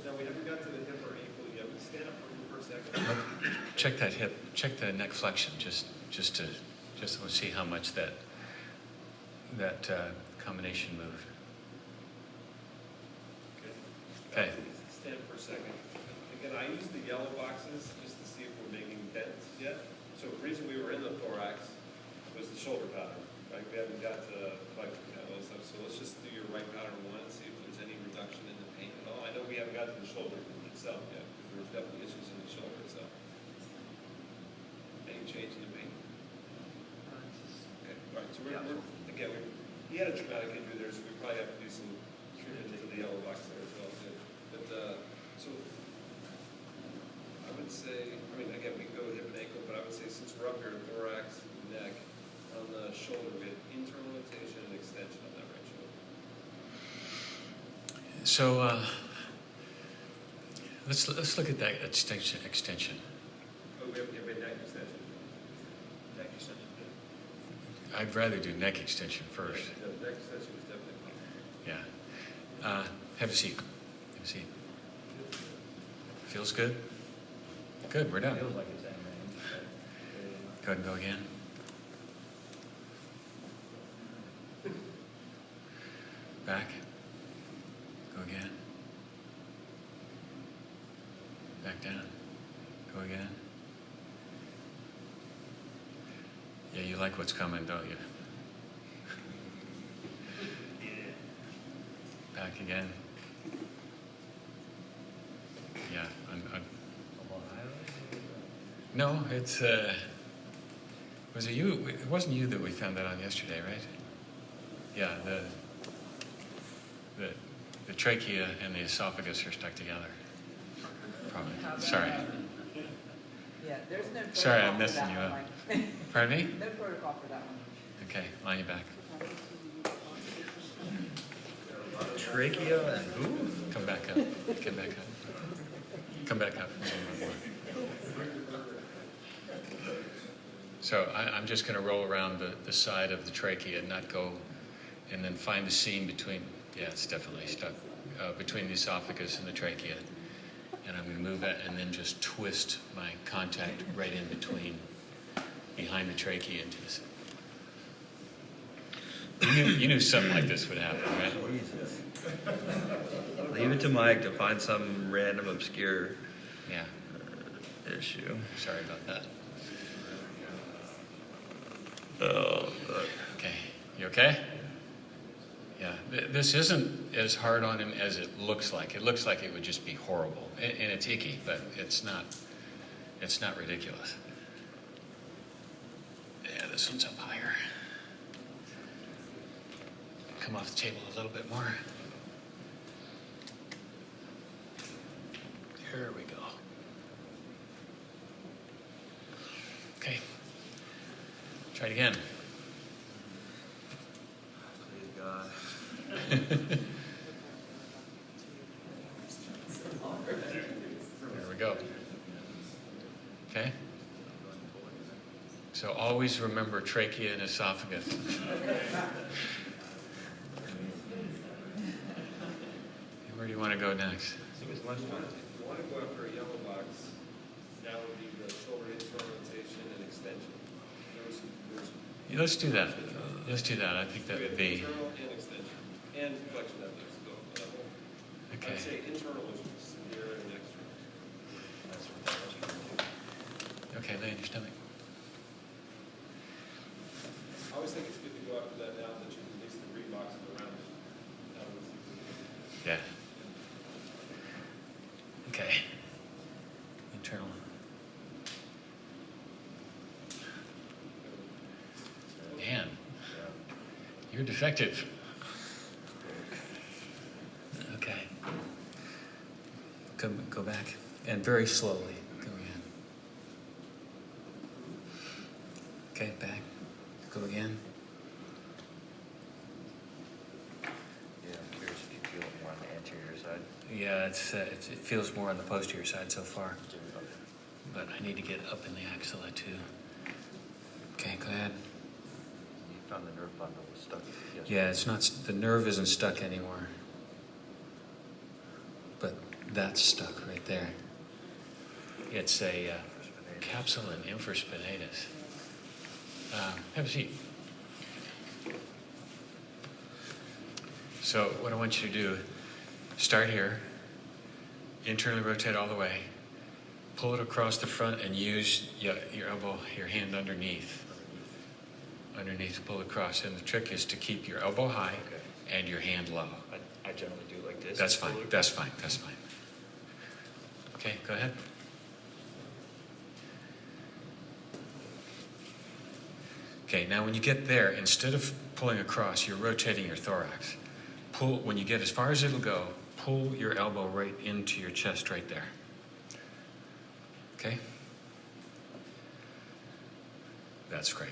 Now we haven't got to the hip or ankle yet. We stand up for a second. Check that hip, check the neck flexion, just to see how much that combination moved. Okay. Stand for a second. Again, I use the yellow boxes just to see if we're making dents yet. So the reason we were in the thorax was the shoulder pattern, right? We haven't got to flexion and all that stuff. So let's just do your right pattern one and see if there's any reduction in the pain at all. I know we haven't got to the shoulder itself yet because there was definitely issues in the shoulder itself. Any change in the pain? Okay, all right. So he had a traumatic injury there, so we probably have to do some treatment into the yellow box there as well too. But so I would say, I mean, again, we can go with hip and ankle, but I would say since we're up here, thorax, neck, on the shoulder, we have internal rotation and extension on that right shoulder. So let's look at that extension. Oh, we have neck extension. Neck extension. I'd rather do neck extension first. Yeah, neck extension is definitely possible. Yeah. Have a seat. Have a seat. Feels good? Good, we're done. Feels like it's in range. Go ahead and go again. Back. Go again. Back down. Go again. Yeah, you like what's coming, don't you? Back again. Yeah, no, it's Was it you? It wasn't you that we found that on yesterday, right? Yeah, the trachea and the esophagus are stuck together. Probably. Sorry. Yeah, there's no protocol Sorry, I'm for messing that you one, up. Mike. Pardon me? No protocol for that one. Okay, line you back. Trachea and who? Come back up. Come back up. Come back up. So I'm just going to roll around the side of the trachea and not go, and then find the seam between, yeah, it's definitely stuck, between the esophagus and the trachea. And I'm going to move that and then just twist my contact right in between, behind the trachea into this. You knew something like this would happen, right? Jesus. Leave it to Mike to find some random obscure Yeah, issue. sorry about that. Oh, Okay, you okay? Yeah, this isn't as hard on him as it looks like. It looks like it would just be horrible, and it's icky, but it's not. It's not ridiculous. Yeah, this one's up higher. Come off the table a little bit more. Here we go. Okay. Try it again. please God. There we go. Okay. So always remember trachea and esophagus. Where do you want to go next? So it's lunchtime. If you want to go after a yellow box, that would be the shoulder internal rotation and extension. Yeah, let's do that. Let's do that. I think that would be internal and extension, and flexion that needs to go. okay. I'd say internal is severe and external. That's what that was going to do. Okay, lay on your stomach. I always think it's good to go after that now that you can release the Reeboks around it. That was Yeah. Okay. Internal. Man, you're defective. Okay. Go back, and very slowly go in. Okay, back. Go again. Yeah, I'm curious if you feel it more on the anterior side. Yeah, it feels more on the posterior side so far, but I need to get up in the axilla too. Okay, go ahead. You found the nerve bundle was stuck. Yeah, it's not, the nerve isn't stuck anymore. But that's stuck right there. It's a capsule and infraspinatus. Have a seat. So what I want you to do, start here, internally rotate all the way, pull it across the front and use your elbow, your hand underneath to pull across. And the trick is to keep your elbow high and your hand low. I generally do it like this. That's fine, that's fine, that's fine. Okay, go ahead. Okay, now when you get there, instead of pulling across, you're rotating your thorax. Pull, when you get as far as it'll go, pull your elbow right into your chest right there. Okay? That's great.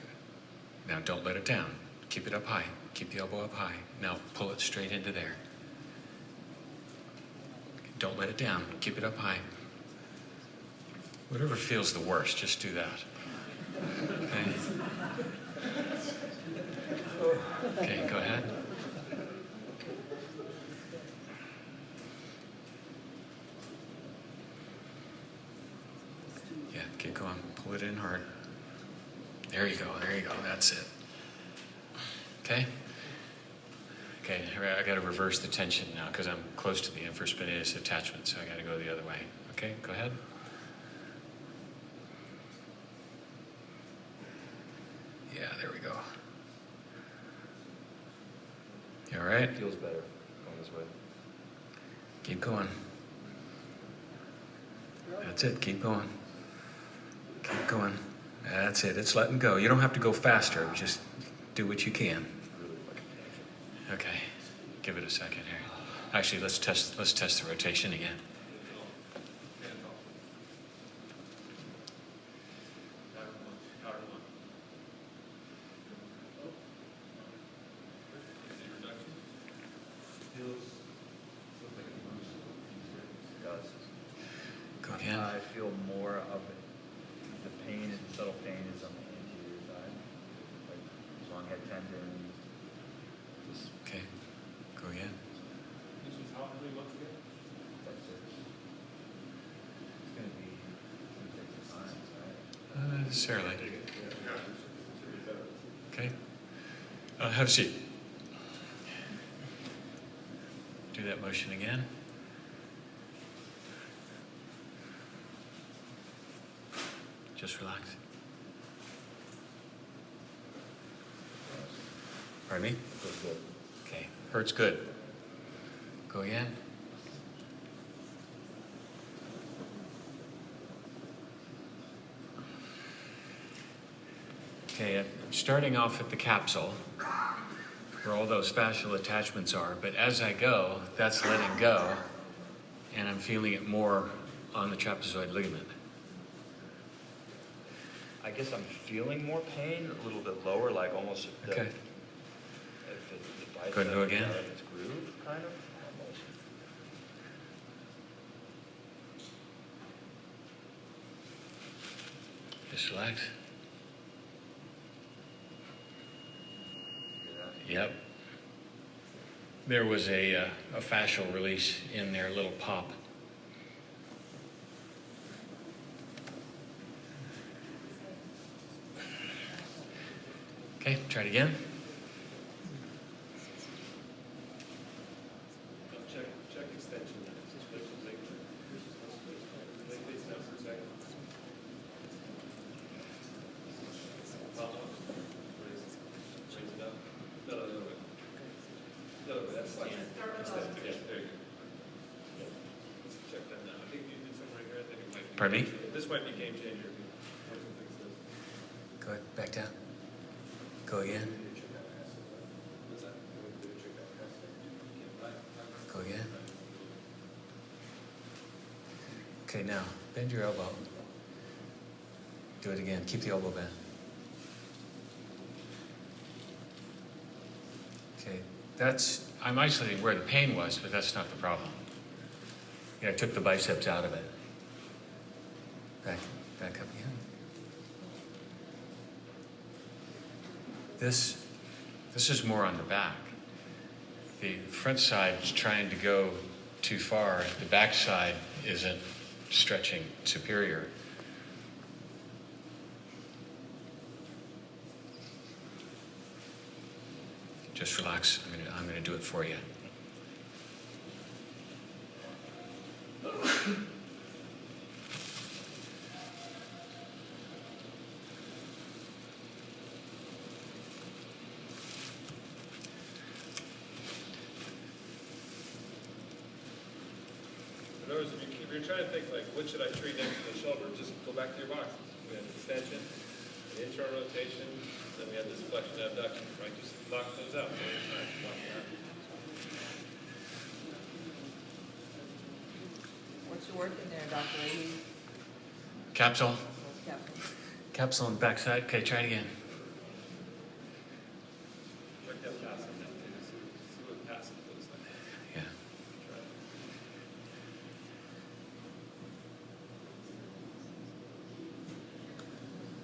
Now don't let it down. Keep it up high. Keep the elbow up high. Now pull it straight into there. Don't let it down. Keep it up high. Whatever feels the worst, just do that. Okay? Okay, go ahead. Yeah, keep going. Pull it in hard. There you go, that's it. Okay? Okay, I gotta reverse the tension now because I'm close to the infraspinatus attachment, so I gotta go the other way. Okay, go ahead. Yeah, there we go. You all right? Feels better going this way. Keep going. That's it, keep going. Keep going. That's it. It's letting go. You don't have to go faster. Just do what you can. Okay. Give it a second here. Actually, let's test the rotation again. Go again. I feel more of it. The pain, the subtle pain is on the anterior side. Like long head tendon. Just Okay. Go again. This was how many months ago? that's it. It's gonna take some time, right? Not necessarily. Okay. Have a seat. Do that motion again. Just relax. Pardon me? Feels good. Okay. Hurts good. Go again. Okay, I'm starting off at the capsule, where all those fascial attachments are, but as I go, that's letting go, and I'm feeling it more on the trapezoid ligament. I guess I'm feeling more pain, a little bit lower, like almost the, Okay. if it, the bicep Go ahead and go is again. out of its groove, kind of. Almost. Just relax. Figure that. Yep. There was a fascial release in there, a little pop. Okay, try it again. Check extension. Suspension leg. Leg face down for a second. Palm up. Raise it up. No, wait. No, that's like. Extend. Yeah, there you go. Yeah. Let's check that now. I think you did something right here. I think it might be. Pardon me? This might be game changer. If you think so. Go ahead, back down. Go again. What's that? Go again. Okay, now bend your elbow. Do it again. Keep the elbow bent. Okay, I'm isolating where the pain was, but that's not the problem. Yeah, I took the biceps out of it. Back up again. This is more on the back. The front side is trying to go too far. The back side isn't stretching superior. Just relax. I'm gonna do it for you. In other words, if you're trying to think like, what should I treat next to the shoulder, just go back to your boxes. We had extension, the internal rotation, then we had this flexion abduction, right? Just knock those out. Knock it out. What's your work in there, Dr. Lee? Capsule. What's happening? Capsule on the back side. Okay, try it again. Check that passive now, too. See what passive looks like. Yeah. Try it.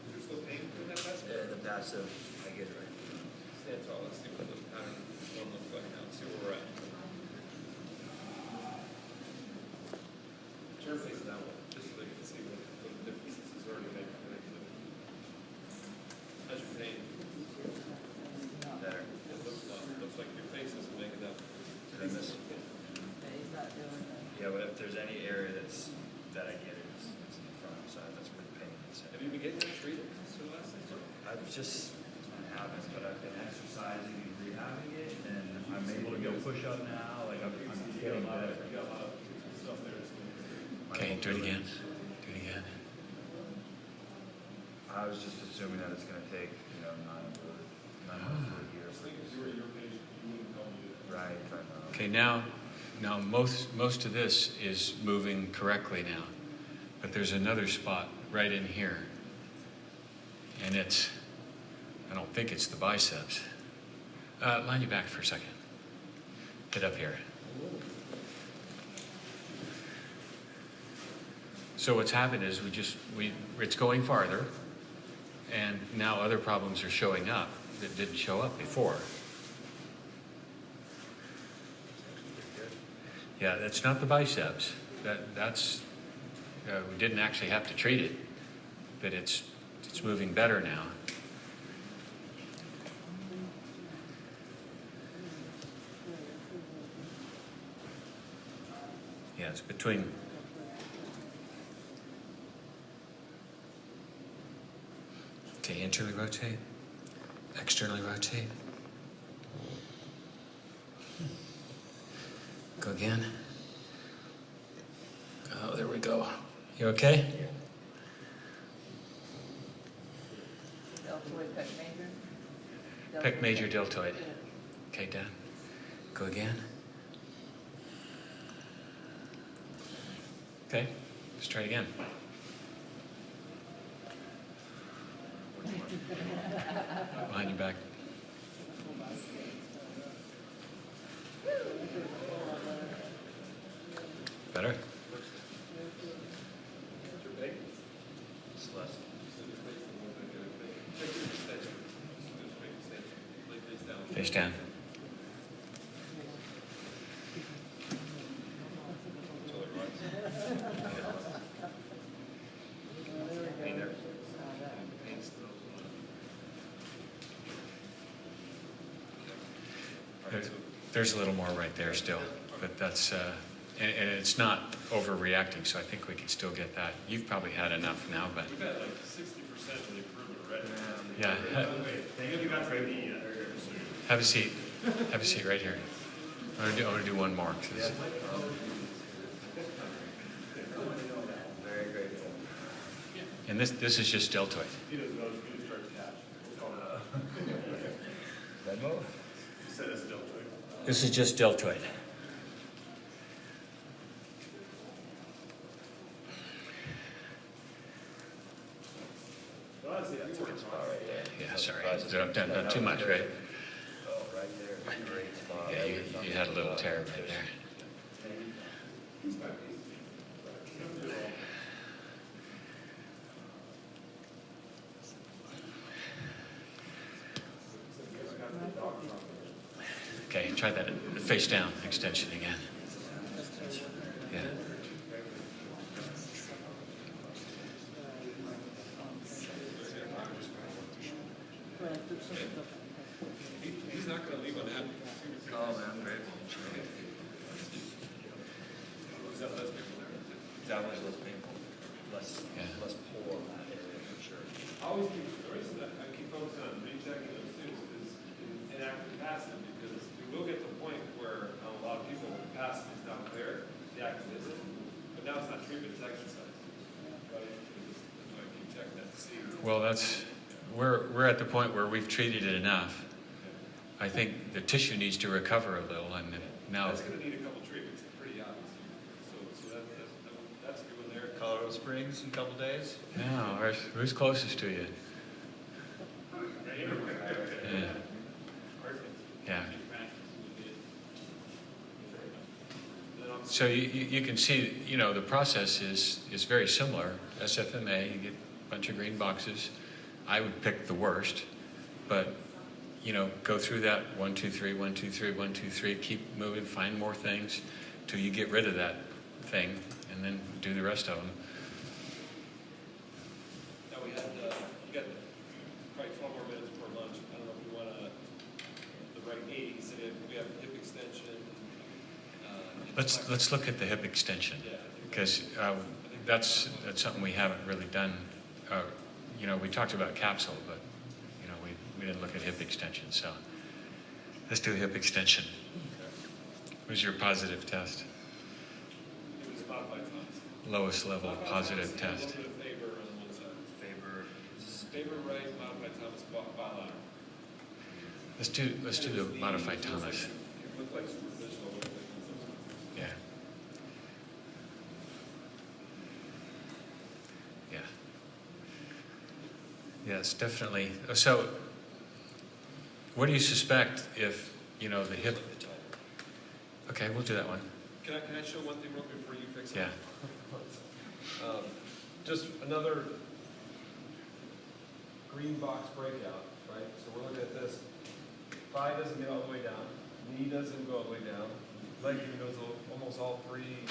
Is there still pain in that passive? Yeah, the passive, I get it right. Stand tall, let's see what those patterns don't look like now, let's see where we're at. Turn face that way, just so they can see what the difference this is already making. How's your pain? Better. It looks like your face isn't making up. Did I miss? Okay, he's not doing that. Yeah, but if there's any area that I get it, it's in the front side. That's where the pain is. Have you been getting that treated for the last 6 months? I haven't, but I've been exercising and rehabbing it, and I'm able to go push up now. Like I'm feeling better. You got a lot of stuff there. So Okay, do it again. Do it again. I I was just assuming that it's gonna take, 9 months to a year. I think if you were your patient, you wouldn't tell me that. Right, I know. Okay, now most of this is moving correctly now, but there's another spot right in here, and I don't think it's the biceps. Line you back for a second. Get up here. So what's happened is it's going farther, and now other problems are showing up that didn't show up before. Yeah, that's not the biceps. That's we didn't actually have to treat it, but it's moving better now. Yeah, it's between. Okay, internally rotate, externally rotate. Go again. Oh, there we go. You okay? Deltoid, pec major. Pec major deltoid. Okay, done. Go again. Okay, let's try it again. Behind your back. Better? Face down. There's a little more right there still, but that's, and it's not overreacting, so I think we can still get that. You've probably had enough now, but We've had like 60% of the improvement already. yeah. You got to be, Have a seat. Have a seat right here. I want to do one more. Very grateful. And this is just deltoid. he doesn't know if he starts cash. That move? He said it's still true. This is just deltoid. Well, I see that's Good spot right there. Yeah, sorry. I've done too much, right? Oh, right there. Great spot. Yeah, you had a little tear right there. Okay, try that face down extension again. Yeah. He's not gonna leave unhappy. Oh, man, I'm grateful. Is that less people there? Definitely less painful. Yeah. Less pull on that area for sure. I always keep, the reason that I keep focusing on rechecking those things is inactive capacity, because we will get to a point where a lot of people, capacity is not clear, the active isn't, but now it's not treatment, it's exercise. Right? That's why I keep checking that to see. Well, we're at the point where we've treated it enough. I think the tissue needs to recover a little, and now. That's gonna need a couple treatments, pretty obvious. So that's a good one there. Colorado Springs in a couple days? Yeah, who's closest to you? Right here. Yeah. Perfect. Yeah. Then on So you can see, the process is very similar. S.F.M.A, you get a bunch of green boxes. I would pick the worst, but, go through that 1, 2, 3, 1, 2, 3, 1, 2, 3, keep moving, find more things till you get rid of that thing, and then do the rest of them. Now we had, you got probably 12 more minutes before lunch. I don't know if you want the right 80s. So we have hip extension. Let's look at the hip extension, because that's something we haven't really done. We talked about capsule, but we didn't look at hip extension. So let's do hip extension. What was your positive test? It was modified times. Lowest level positive A test. little bit of favor on one side. Favor, this is Favorite right, modified Thomas, bilateral. Let's do the modified Thomas. It looked like superficial. Yeah. Yeah. Yes, definitely. So, what do you suspect if, you know, the hip... Okay, we'll do that one. Can I show one thing real quick before you fix it? Yeah. Just another green box breakout, right? So we're looking at this. Thigh doesn't get all the way down. Knee doesn't go all the way down. Leg even goes almost all three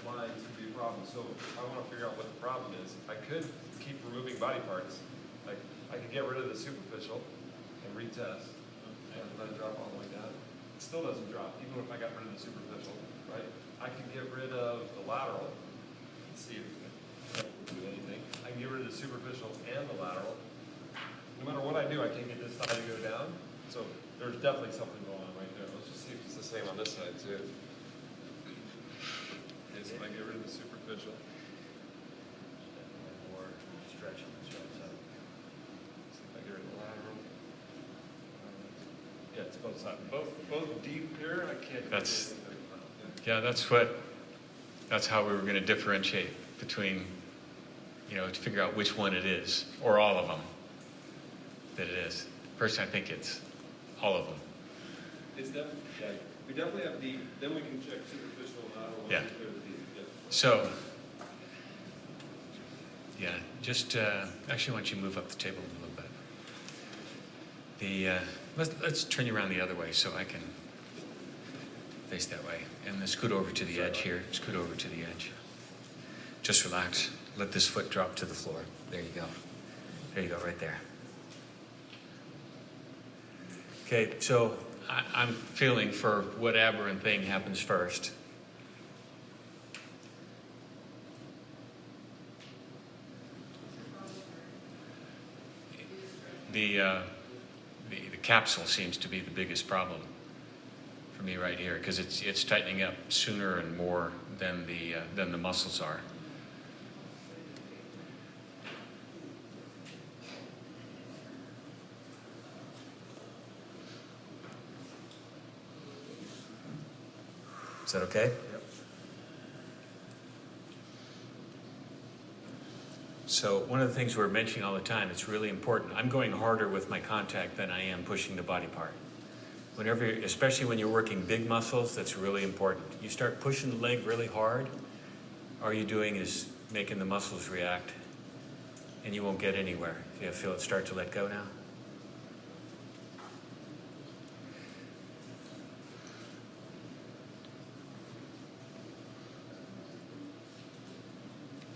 lines could be a problem. So I want to figure out what the problem is. I could keep removing body parts. Like I could get rid of the superficial and retest and let it drop all the way down. It still doesn't drop, even if I got rid of the superficial, right? I can get rid of the lateral. Let's see if it will do anything. I can get rid of the superficial and the lateral. No matter what I do, I can't get this thigh to go down. So there's definitely something going on right there. Let's just see if it's the same on this side too. Okay, so if I get rid of the superficial. Definitely more stretch on this right side. See if I get rid of the lateral. Yeah, it's both sides. Both deep here. I can't. That's- Yeah. Yeah, that's how we were going to differentiate between, you know, to figure out which one it is, or all of them that it is. First, I think it's all of them. It's definitely, yeah, we definitely have deep, then we can check superficial and lateral. once Yeah. we clear the deep, yeah. So, yeah, just, actually, why don't you move up the table a little bit. Let's turn you around the other way so I can face that way. And then scoot over to the edge here. Scoot over to the edge. Just relax. Let this foot drop to the floor. There you go. There you go, right there. Okay, so I'm feeling for what aberrant thing happens first. The capsule seems to be the biggest problem for me right here because it's tightening up sooner and more than the muscles are. Is that okay? Yep. So one of the things we're mentioning all the time, it's really important. I'm going harder with my contact than I am pushing the body part. Whenever, especially when you're working big muscles, that's really important. You start pushing the leg really hard, all you're doing is making the muscles react, and you won't get anywhere. You feel it start to let go now?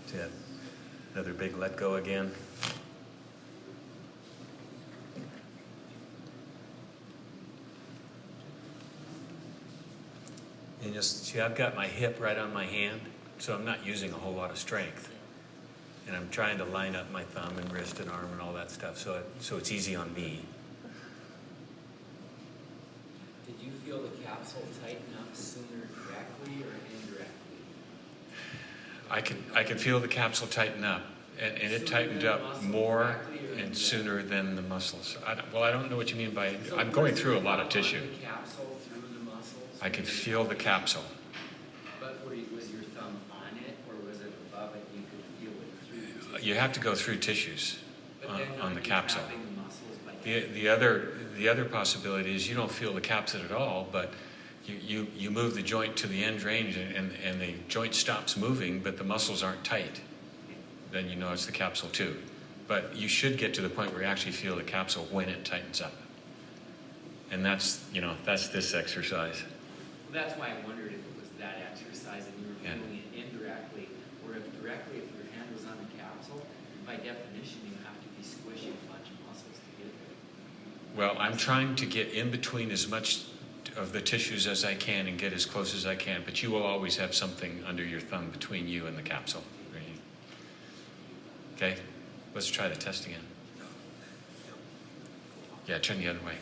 See that? Another big let go again. And just see, I've got my hip right on my hand, so I'm not using a whole lot of strength. And I'm trying to line up my thumb and wrist and arm and all that stuff, so it's easy on me. Did you feel the capsule tighten up sooner directly or indirectly? I could feel the capsule tighten up, and it tightened up more and sooner than the muscles. I don't know what you mean by. I'm going through a lot of tissue. The capsule through the muscles? I could feel the capsule. But was your thumb on it or was it above it? You could feel it through the tissue? You have to go through tissues But then on the aren't you capsule. tapping the muscles by The other possibility is you don't feel the capsule at all, but you move the joint to the end range and the joint stops moving, but the muscles aren't tight. Then you know it's the capsule too. But you should get to the point where you actually feel the capsule when it tightens up. And that's this exercise. That's why I wondered if it was that exercise and you were Yeah. feeling it indirectly, or if directly, if your hand was on the capsule, by definition you have to be squishing a bunch of muscles to get there. Well, I'm trying to get in between as much of the tissues as I can and get as close as I can, but you will always have something under your thumb between you and the capsule. Okay, let's try the test again. Yeah, turn the other way.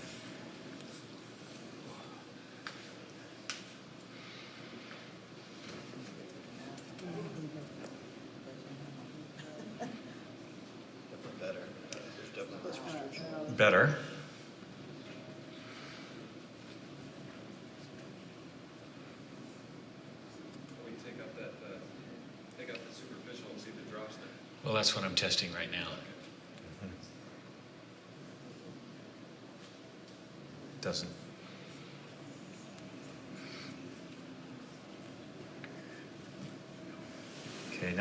Definitely better. better. We take out the superficial and see if it drops there. Well, that's what I'm testing right now. Doesn't. Okay,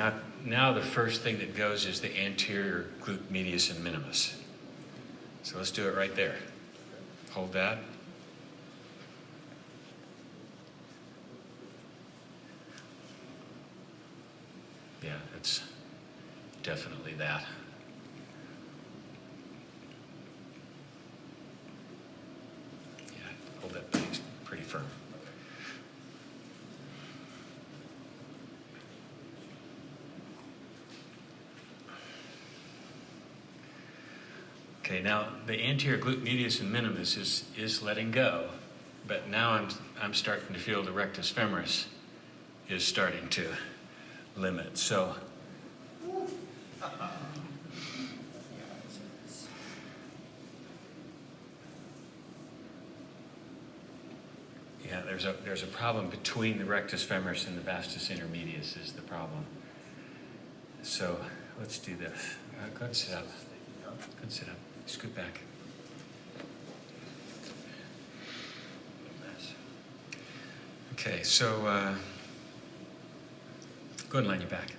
now the first thing that goes is the anterior glute medius and minimus. So let's do it right there. Hold that. Yeah, it's definitely that. Yeah, hold that pretty firm. Okay, now the anterior glute medius and minimus is letting go, but now I'm starting to feel the rectus femoris is starting to limit. So yeah, there's a problem between the rectus femoris and the vastus intermedius is the problem. So let's do this. Go ahead and sit up. Go ahead and sit up. Scoot back. Okay, so go ahead and line your back.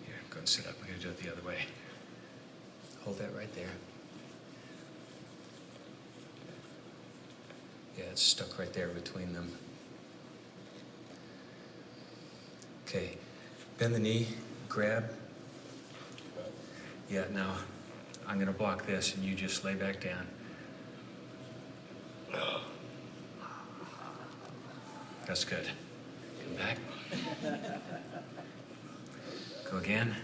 Here, go and sit up. We're going to do it the other way. Hold that right there. Yeah, it's stuck right there between them. Okay, bend the knee, grab. Yeah, now I'm going to block this and you just lay back down. That's good. Come back. Go again.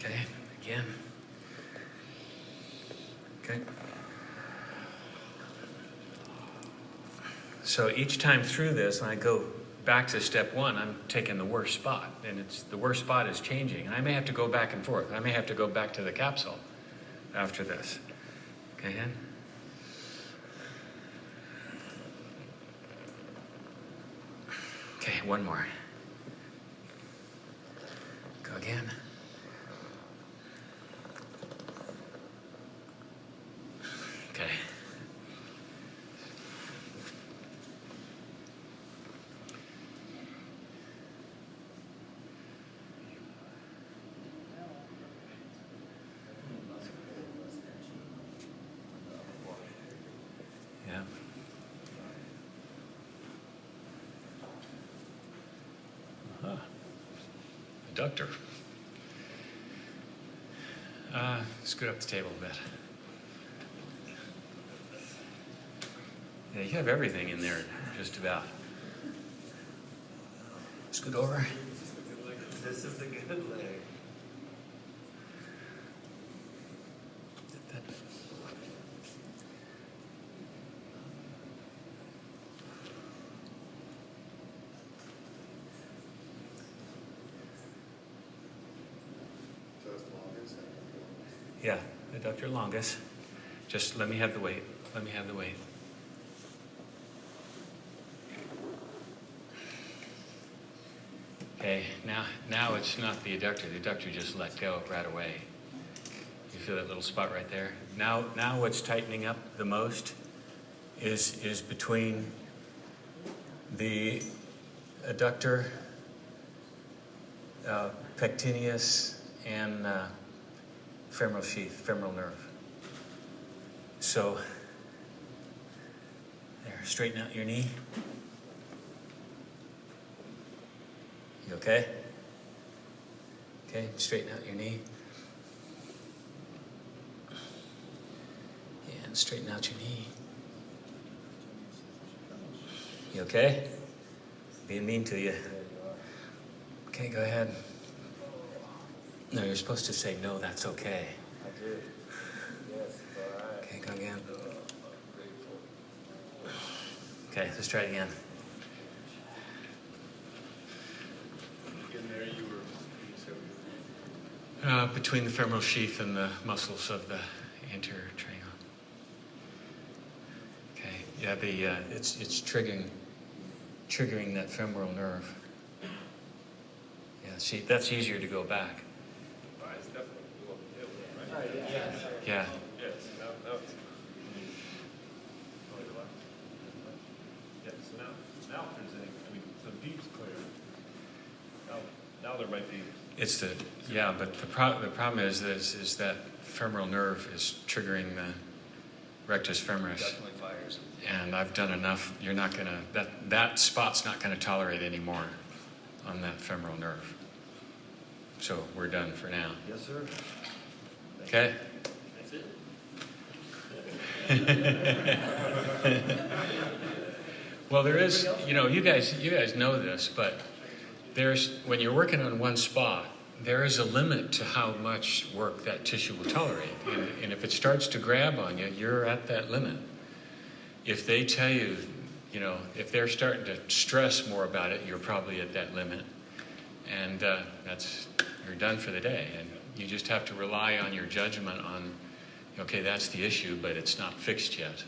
Okay, again. Okay. So each time through this, when I go back to step one, I'm taking the worst spot, and the worst spot is changing. And I may have to go back and forth. I may have to go back to the capsule after this. Okay, again. Okay, one more. Go again. Okay. Yeah. Adductor. Scoot up the table a bit. Yeah, you have everything in there, just about. Scoot over. This is the good leg. Yeah, adductor longus. Just let me have the weight. Let me have the weight. Okay, now it's not the adductor. The adductor just let go right away. You feel that little spot right there? Now what's tightening up the most is between the adductor, pectineus, and femoral sheath, femoral nerve. So, there, straighten out your knee. You okay? Okay, straighten out your knee. And straighten out your knee. You okay? Being mean to you. Okay, go ahead. No, you're supposed to say, no, that's okay. I did. Yes, it's all right. Okay, Okay, let's try it again. In there, you were, Between the femoral sheath and the muscles of the anterior triangle. Okay, yeah, it's triggering that femoral nerve. Yeah, see, that's easier to go back. It's definitely a little bit, right? Yeah, Yes, now it's. Oh, you're left. Yeah, so now if there's any, I mean, so deep's clear. Now there might be. it's the yeah, but the problem is that femoral nerve is triggering the rectus femoris. Definitely fires. And I've done enough. You're not gonna that spot's not gonna tolerate anymore on that femoral nerve. So we're done for now. Yes, sir. Okay. That's it? Well, there is, you guys know this, but when you're working on one spot, there is a limit to how much work that tissue will tolerate. And if it starts to grab on you, you're at that limit. If they tell you, if they're starting to stress more about it, you're probably at that limit. And you're done for the day. And you just have to rely on your judgment on, okay, that's the issue, but it's not fixed yet.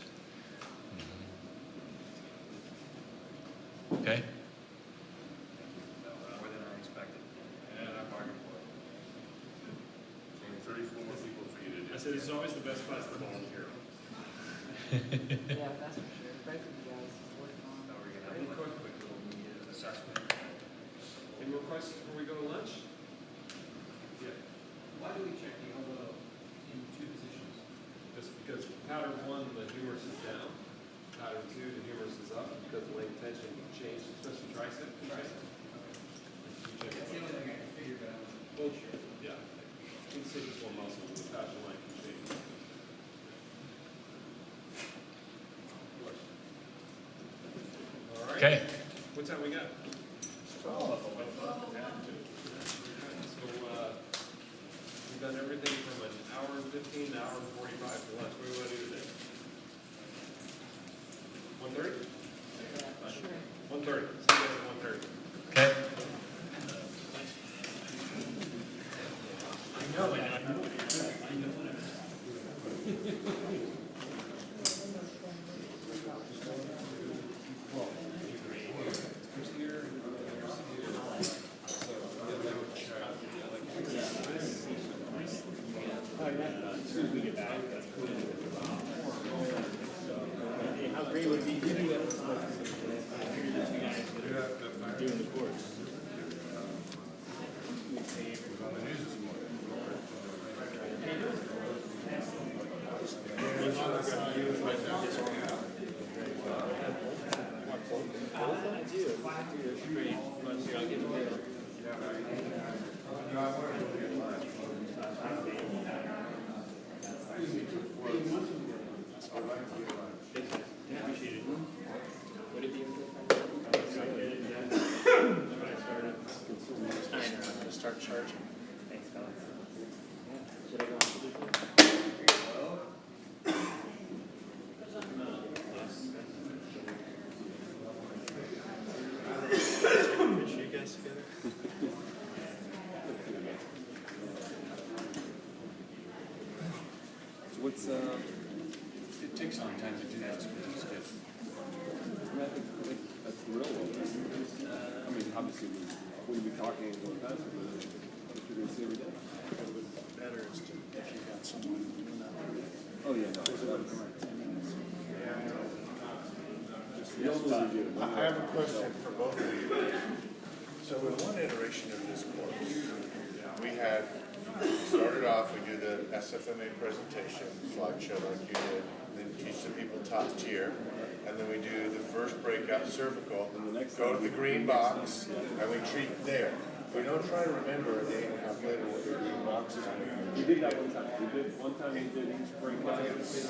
Okay? More than I expected. And I bargained for it. 34 more people for you to do. I said, it's always the best class to volunteer. Yeah, that's for sure. Both of you guys is working on. So we're gonna have a quick little assessment. Any more questions before we go to lunch? Yeah. Why do we check the elbow in two positions? Just because pattern one, the humerus is down. Pattern two, the humerus is up because the length tension changed, especially tricep. You check That's it. the only thing I can figure, but I'm both sure. Yeah. You can see this one muscle with the fascial length can change. All right. Okay. What time we got? So, we've done everything from an hour and 15 to an hour and 45 for lunch. What do we want to do today? 1:30? Yeah, sure. 1:30. See you guys at 1:30. Okay. Start charging. Thanks, fellas. Should I go on to you guys together? What's, it takes a long time to do this, but it's good. I think that's the real world. I mean, obviously, we'll be talking and going faster, but what you're going to see every day. Better is to, if you got someone doing that. Oh, yeah, no, it's not correct. I have a question for both of you. So in one iteration of this course, we had, started off, we do the S.F.M.A. presentation, slideshow like you did, then teach the people top tier, and then we do the first breakout cervical, go to the green box, and we treat there. We don't try to remember a day and a half later what the green box is. We did that one time. One time we did each breakout. It's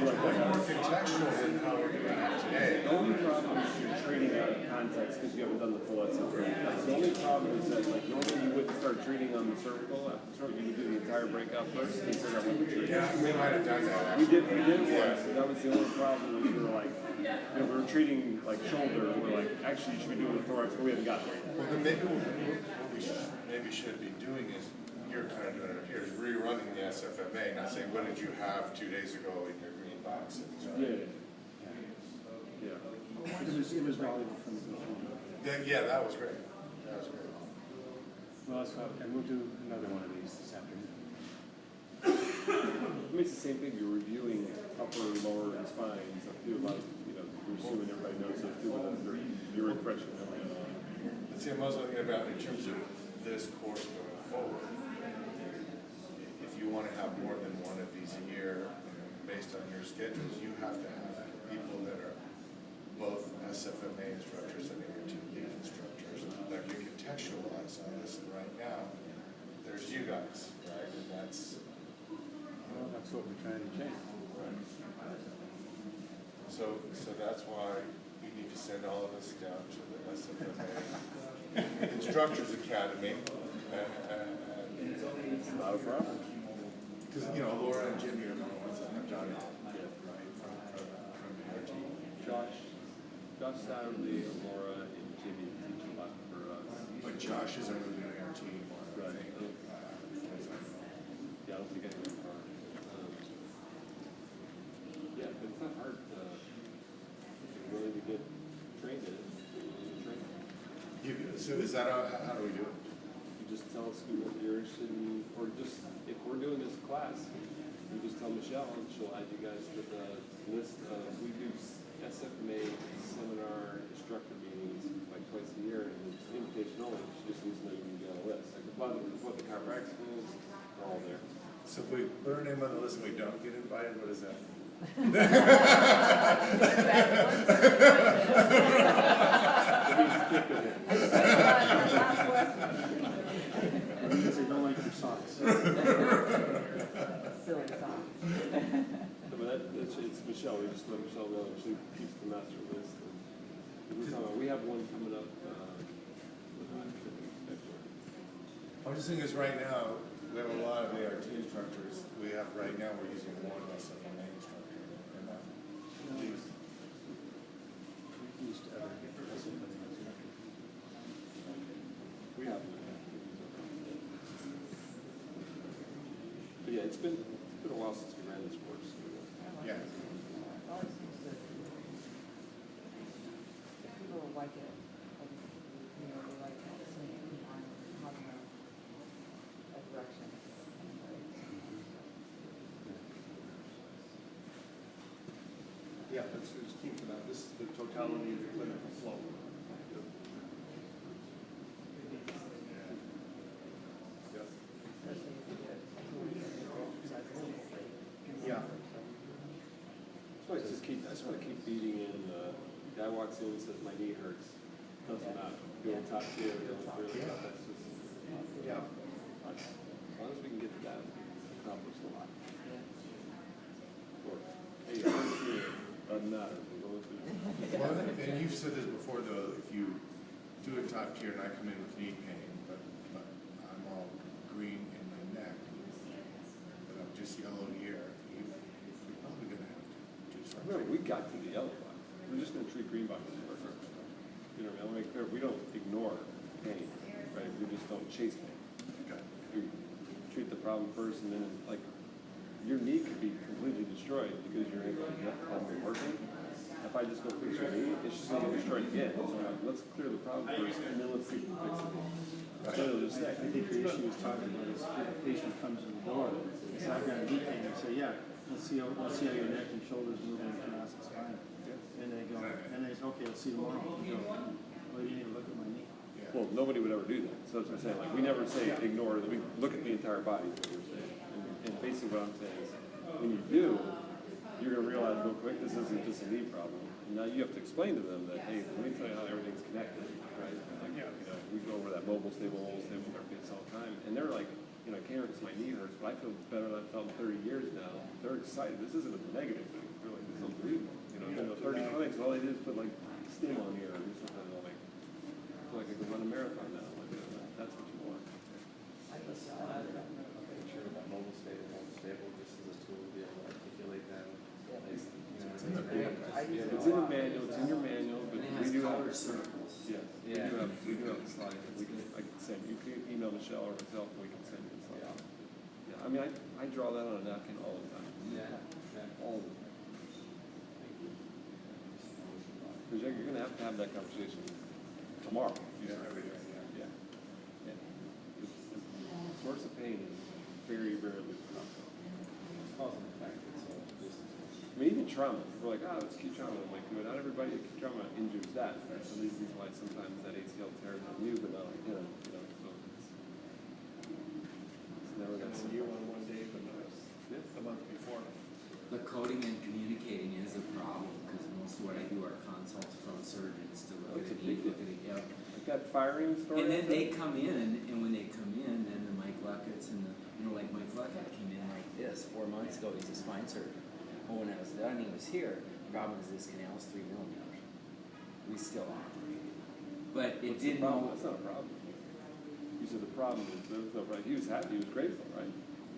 much more contextual than how we're doing it today. The only problem is you're treating a context because you haven't done the full SFMA. The only problem is that like normally you wouldn't start treating on the cervical. You would do the entire breakout first and figure out what you're treating. Yeah, we might have done that. We did once. That was the only problem. We were like, we were treating like shoulder. And we're like, actually, you should be doing the thorax, but we haven't got there. Well, then maybe what we should be doing is, you're kind of doing it here, is rerunning the S.F.M.A, not saying, what did you have 2 days ago in your green box? Yeah. It was valuable from the beginning. Yeah, that was great. That was great. Well, and we'll do another one of these this afternoon. I mean, it's the same thing. You're reviewing upper, lower, and spine. So do a lot of, we're assuming everybody knows it. You're refreshing them. But see, I'm also thinking about in terms of this course going forward. If you want to have more than one of these a year, based on your schedules, you have to have people that are both S.F.M.A instructors and A.R.T instructors that can contextualize on this. And right now, there's you guys, right? And that's what we're trying to change. right. So that's why you need to send all of us down to the S.F.M.A Instructors Academy. It's not a problem. Because, Laura and Jimmy are the ones that have done it, right, from A.R.T. Josh Saturday, Laura, and Jimmy teach a lot for us. But Josh isn't really doing A.R.T. anymore, I think. Yeah, I don't think anyone hard. Yeah, but it's not hard to really to get trained in it. So is that how do we do it? You just tell us what you're interested in, or just if we're doing this class, you just tell Michelle and she'll add you guys to the list of, we do S.F.M.A seminar instructor meetings like twice a year, and it's invitation only. She just needs to know you can get on the list. Like what the chiropractic is, they're all there. So if we put our name on the list and we don't get invited, what is that? Because they don't like your socks. Silly song. But it's Michelle. We just let Michelle know. She keeps the master list. And we have one coming up. I'm just thinking is right now, we have a lot of A.R.T instructors. We have right now, we're using one S.F.M.A instructor. And that leaves. We used to ever get We have. But yeah, it's been a while since we ran this course. Yeah. People like it. They like seeing having a direction. Yeah, that's key for that. This is the totality of the clinical flow. Yeah. I just want to keep beating in. Guy walks in and says, my knee hurts. Doesn't matter. Doing top tier, doing really tough. That's just, yeah. As long as we can get to that, we've accomplished a lot. Or, hey, it hurts here. Doesn't matter. We're going through this. Well, and you've said this before, though, if you do a top tier and I come in with knee pain, but I'm all green in my neck, but I'm just yellow here, you're probably going to have to do something. Remember, we got to the yellow box. We're just going to treat green boxes first. I want to make clear, we don't ignore pain, right? We just don't chase pain. Okay. We treat the problem first, and then, like, your knee could be completely destroyed because your ankle hasn't working. If I just go fix your knee, it's just going to get destroyed again. So let's clear the problem first, and then let's see if we fix it. Instead of just I think your issue is talking about is if a patient comes in the door, it's not going to be pain. You say, yeah, let's see how your neck and shoulders move in the thoracic spine. And they go, and they say, okay, let's see tomorrow. You go, well, you didn't even look at my knee. Well, nobody would ever do that. So that's what I'm saying. Like, we never say ignore. We look at the entire body. Is what we're saying. And basically, what I'm saying is, when you do, you're going to realize real quick this isn't just a knee problem. And now you have to explain to them that, hey, let me tell you how everything's connected, right? Like, we go over that mobile, stable therapists all the time, and they're like, I can't hurt because my knee hurts, but I feel better than I've felt in 30 years now. They're excited. This isn't a negative thing. They're like, this is unbelievable. 30 clinics, all they did is put like stim on here or do something. I'm like, feel like I could run a marathon now. Like, that's what you want. Make sure that mobile stable just as a tool to be able to articulate that. Like, you know, It's in a manual. It's in your manual, but And it we has do color have. circles. Yeah, we do have a slide that we can. I can send you. Can email Michelle or myself, and we can send you a slide. Yeah, I mean, I draw that on a napkin all the time. All the time. Because you're going to have that conversation tomorrow. Yeah. The source of pain is very rarely causing the fact that so this I mean, even trauma. We're like, let's keep trauma. I'm like, no, not everybody with acute trauma injures that. There's some reasons why sometimes that ACL tears on you, but not on him. You know, so it's never going to You on one day, but not the month before. The coding and communicating is a problem, because most of what I do are consults from surgeons to look It's at a big look at it. Yep. like that firing story. And then they come in, and when they come in, then the Mike Luckett's and the, like Mike Luckett came in like this 4 months ago. He's a spine surgeon. Well, when I was done, he was here. The problem is this canal is 3 millimeters. We still operate, but it didn't. That's not a problem. You said the problem is there was no right. He was happy. He was grateful, right?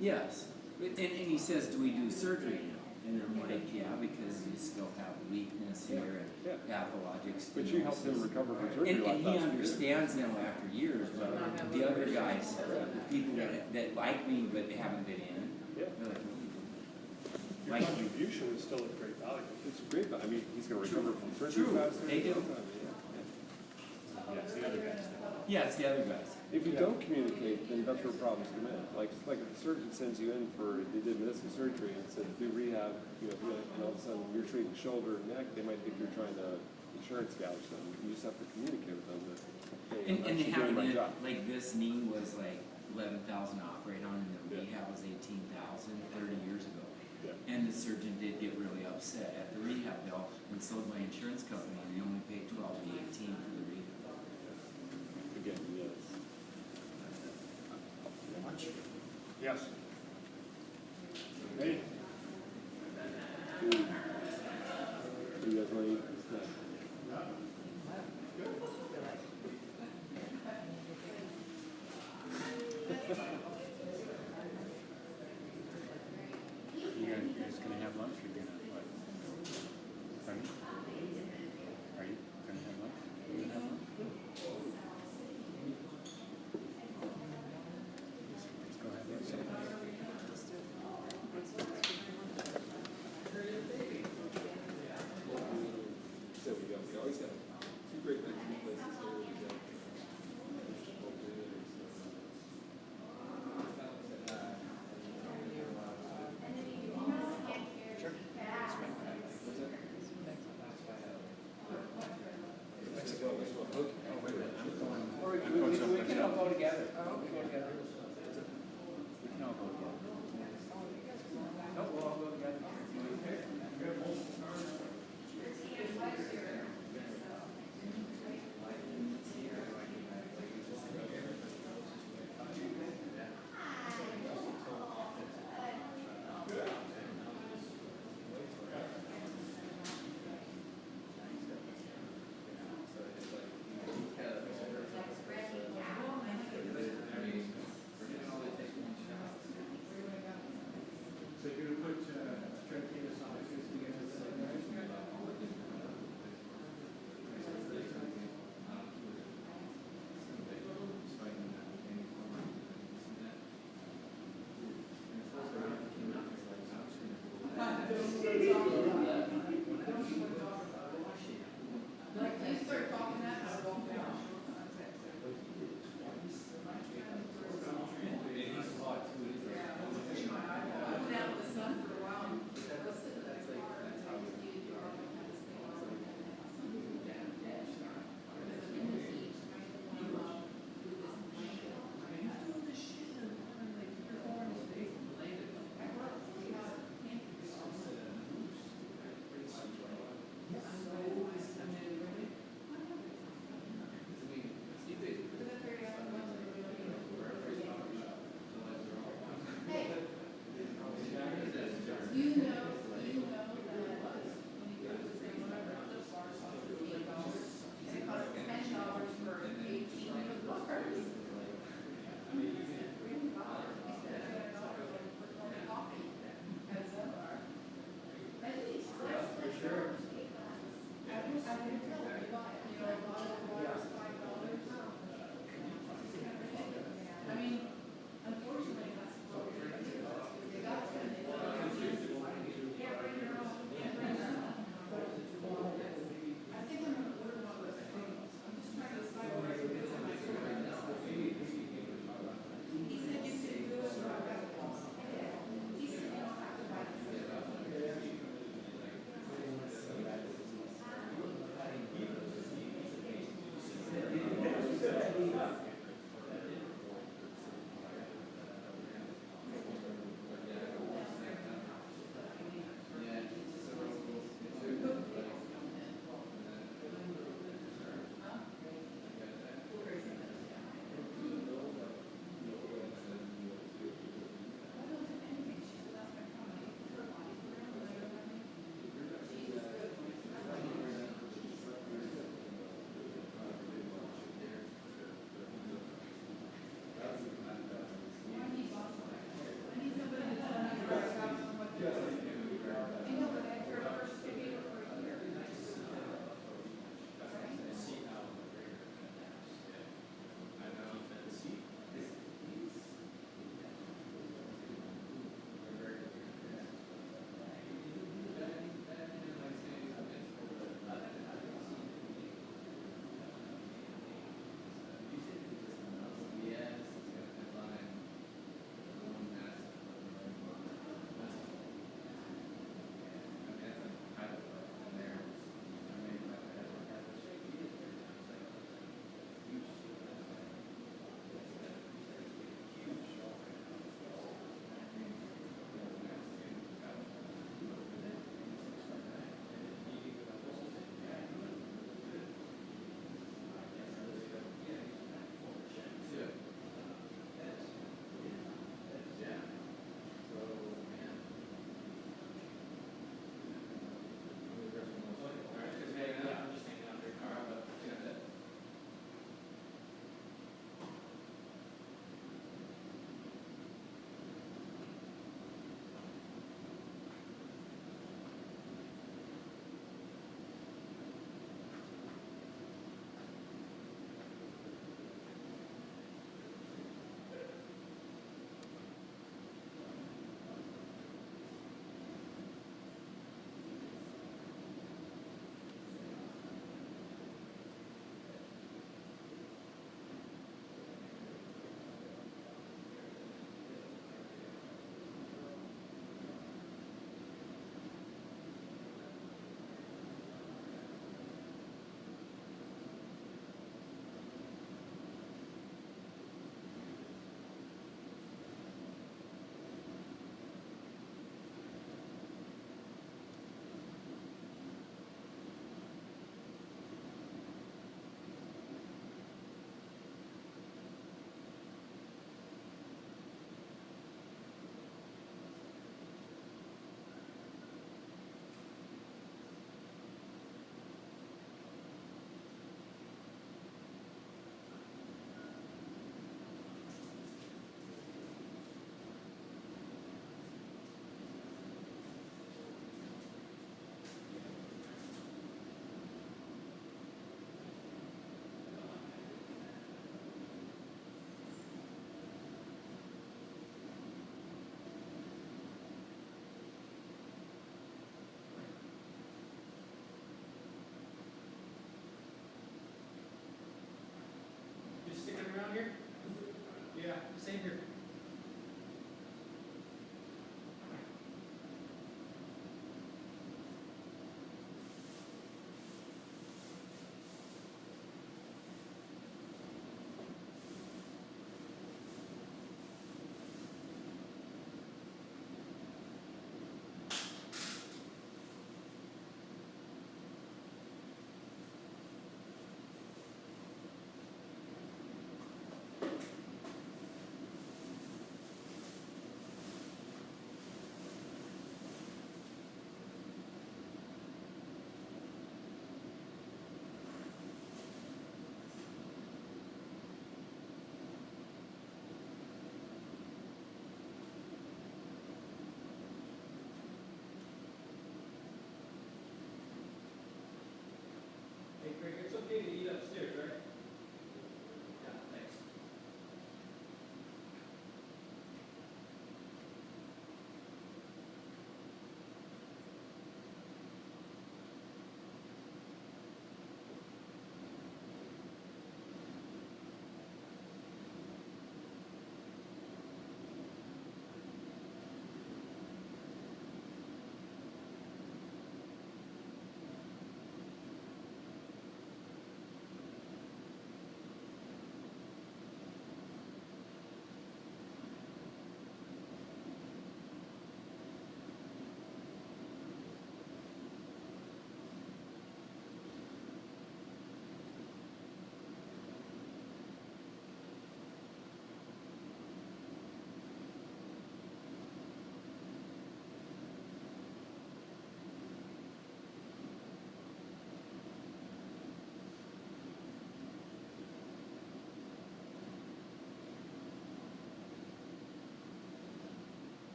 Yes, and he says, do we do surgery now? And I'm like, yeah, because you still have weakness here and pathologic stenosis. But you helped him recover from surgery. And he understands now after years, but the other guys, the people that like me but they haven't been in, they're like, what are you doing? Your contribution is still a great value. It's great, but I mean, he's going to recover from surgery True. faster. They do. Yes, the other guys. Yeah, it's the other guys. If you don't communicate, then that's where problems come in. Like if the surgeon sends you in for, they did meniscus surgery and said, do rehab, and all of a sudden you're treating shoulder and neck, they might think you're trying to insurance gouge them. You just have to communicate with them that, hey, And they have doing my it, job. like this knee was like 11,000 to operate on, and the rehab was 18,000 30 years ago. Yeah. And the surgeon did get really upset at the rehab bill, and so did my insurance company, and they only paid 12 to 18 for the rehab. Again, yes. Yes. Hey. Do you guys want to eat this snack? You guys gonna have lunch or dinner? What? Pardon? Are you gonna have lunch? You gonna have lunch? Let's go have lunch. Same here.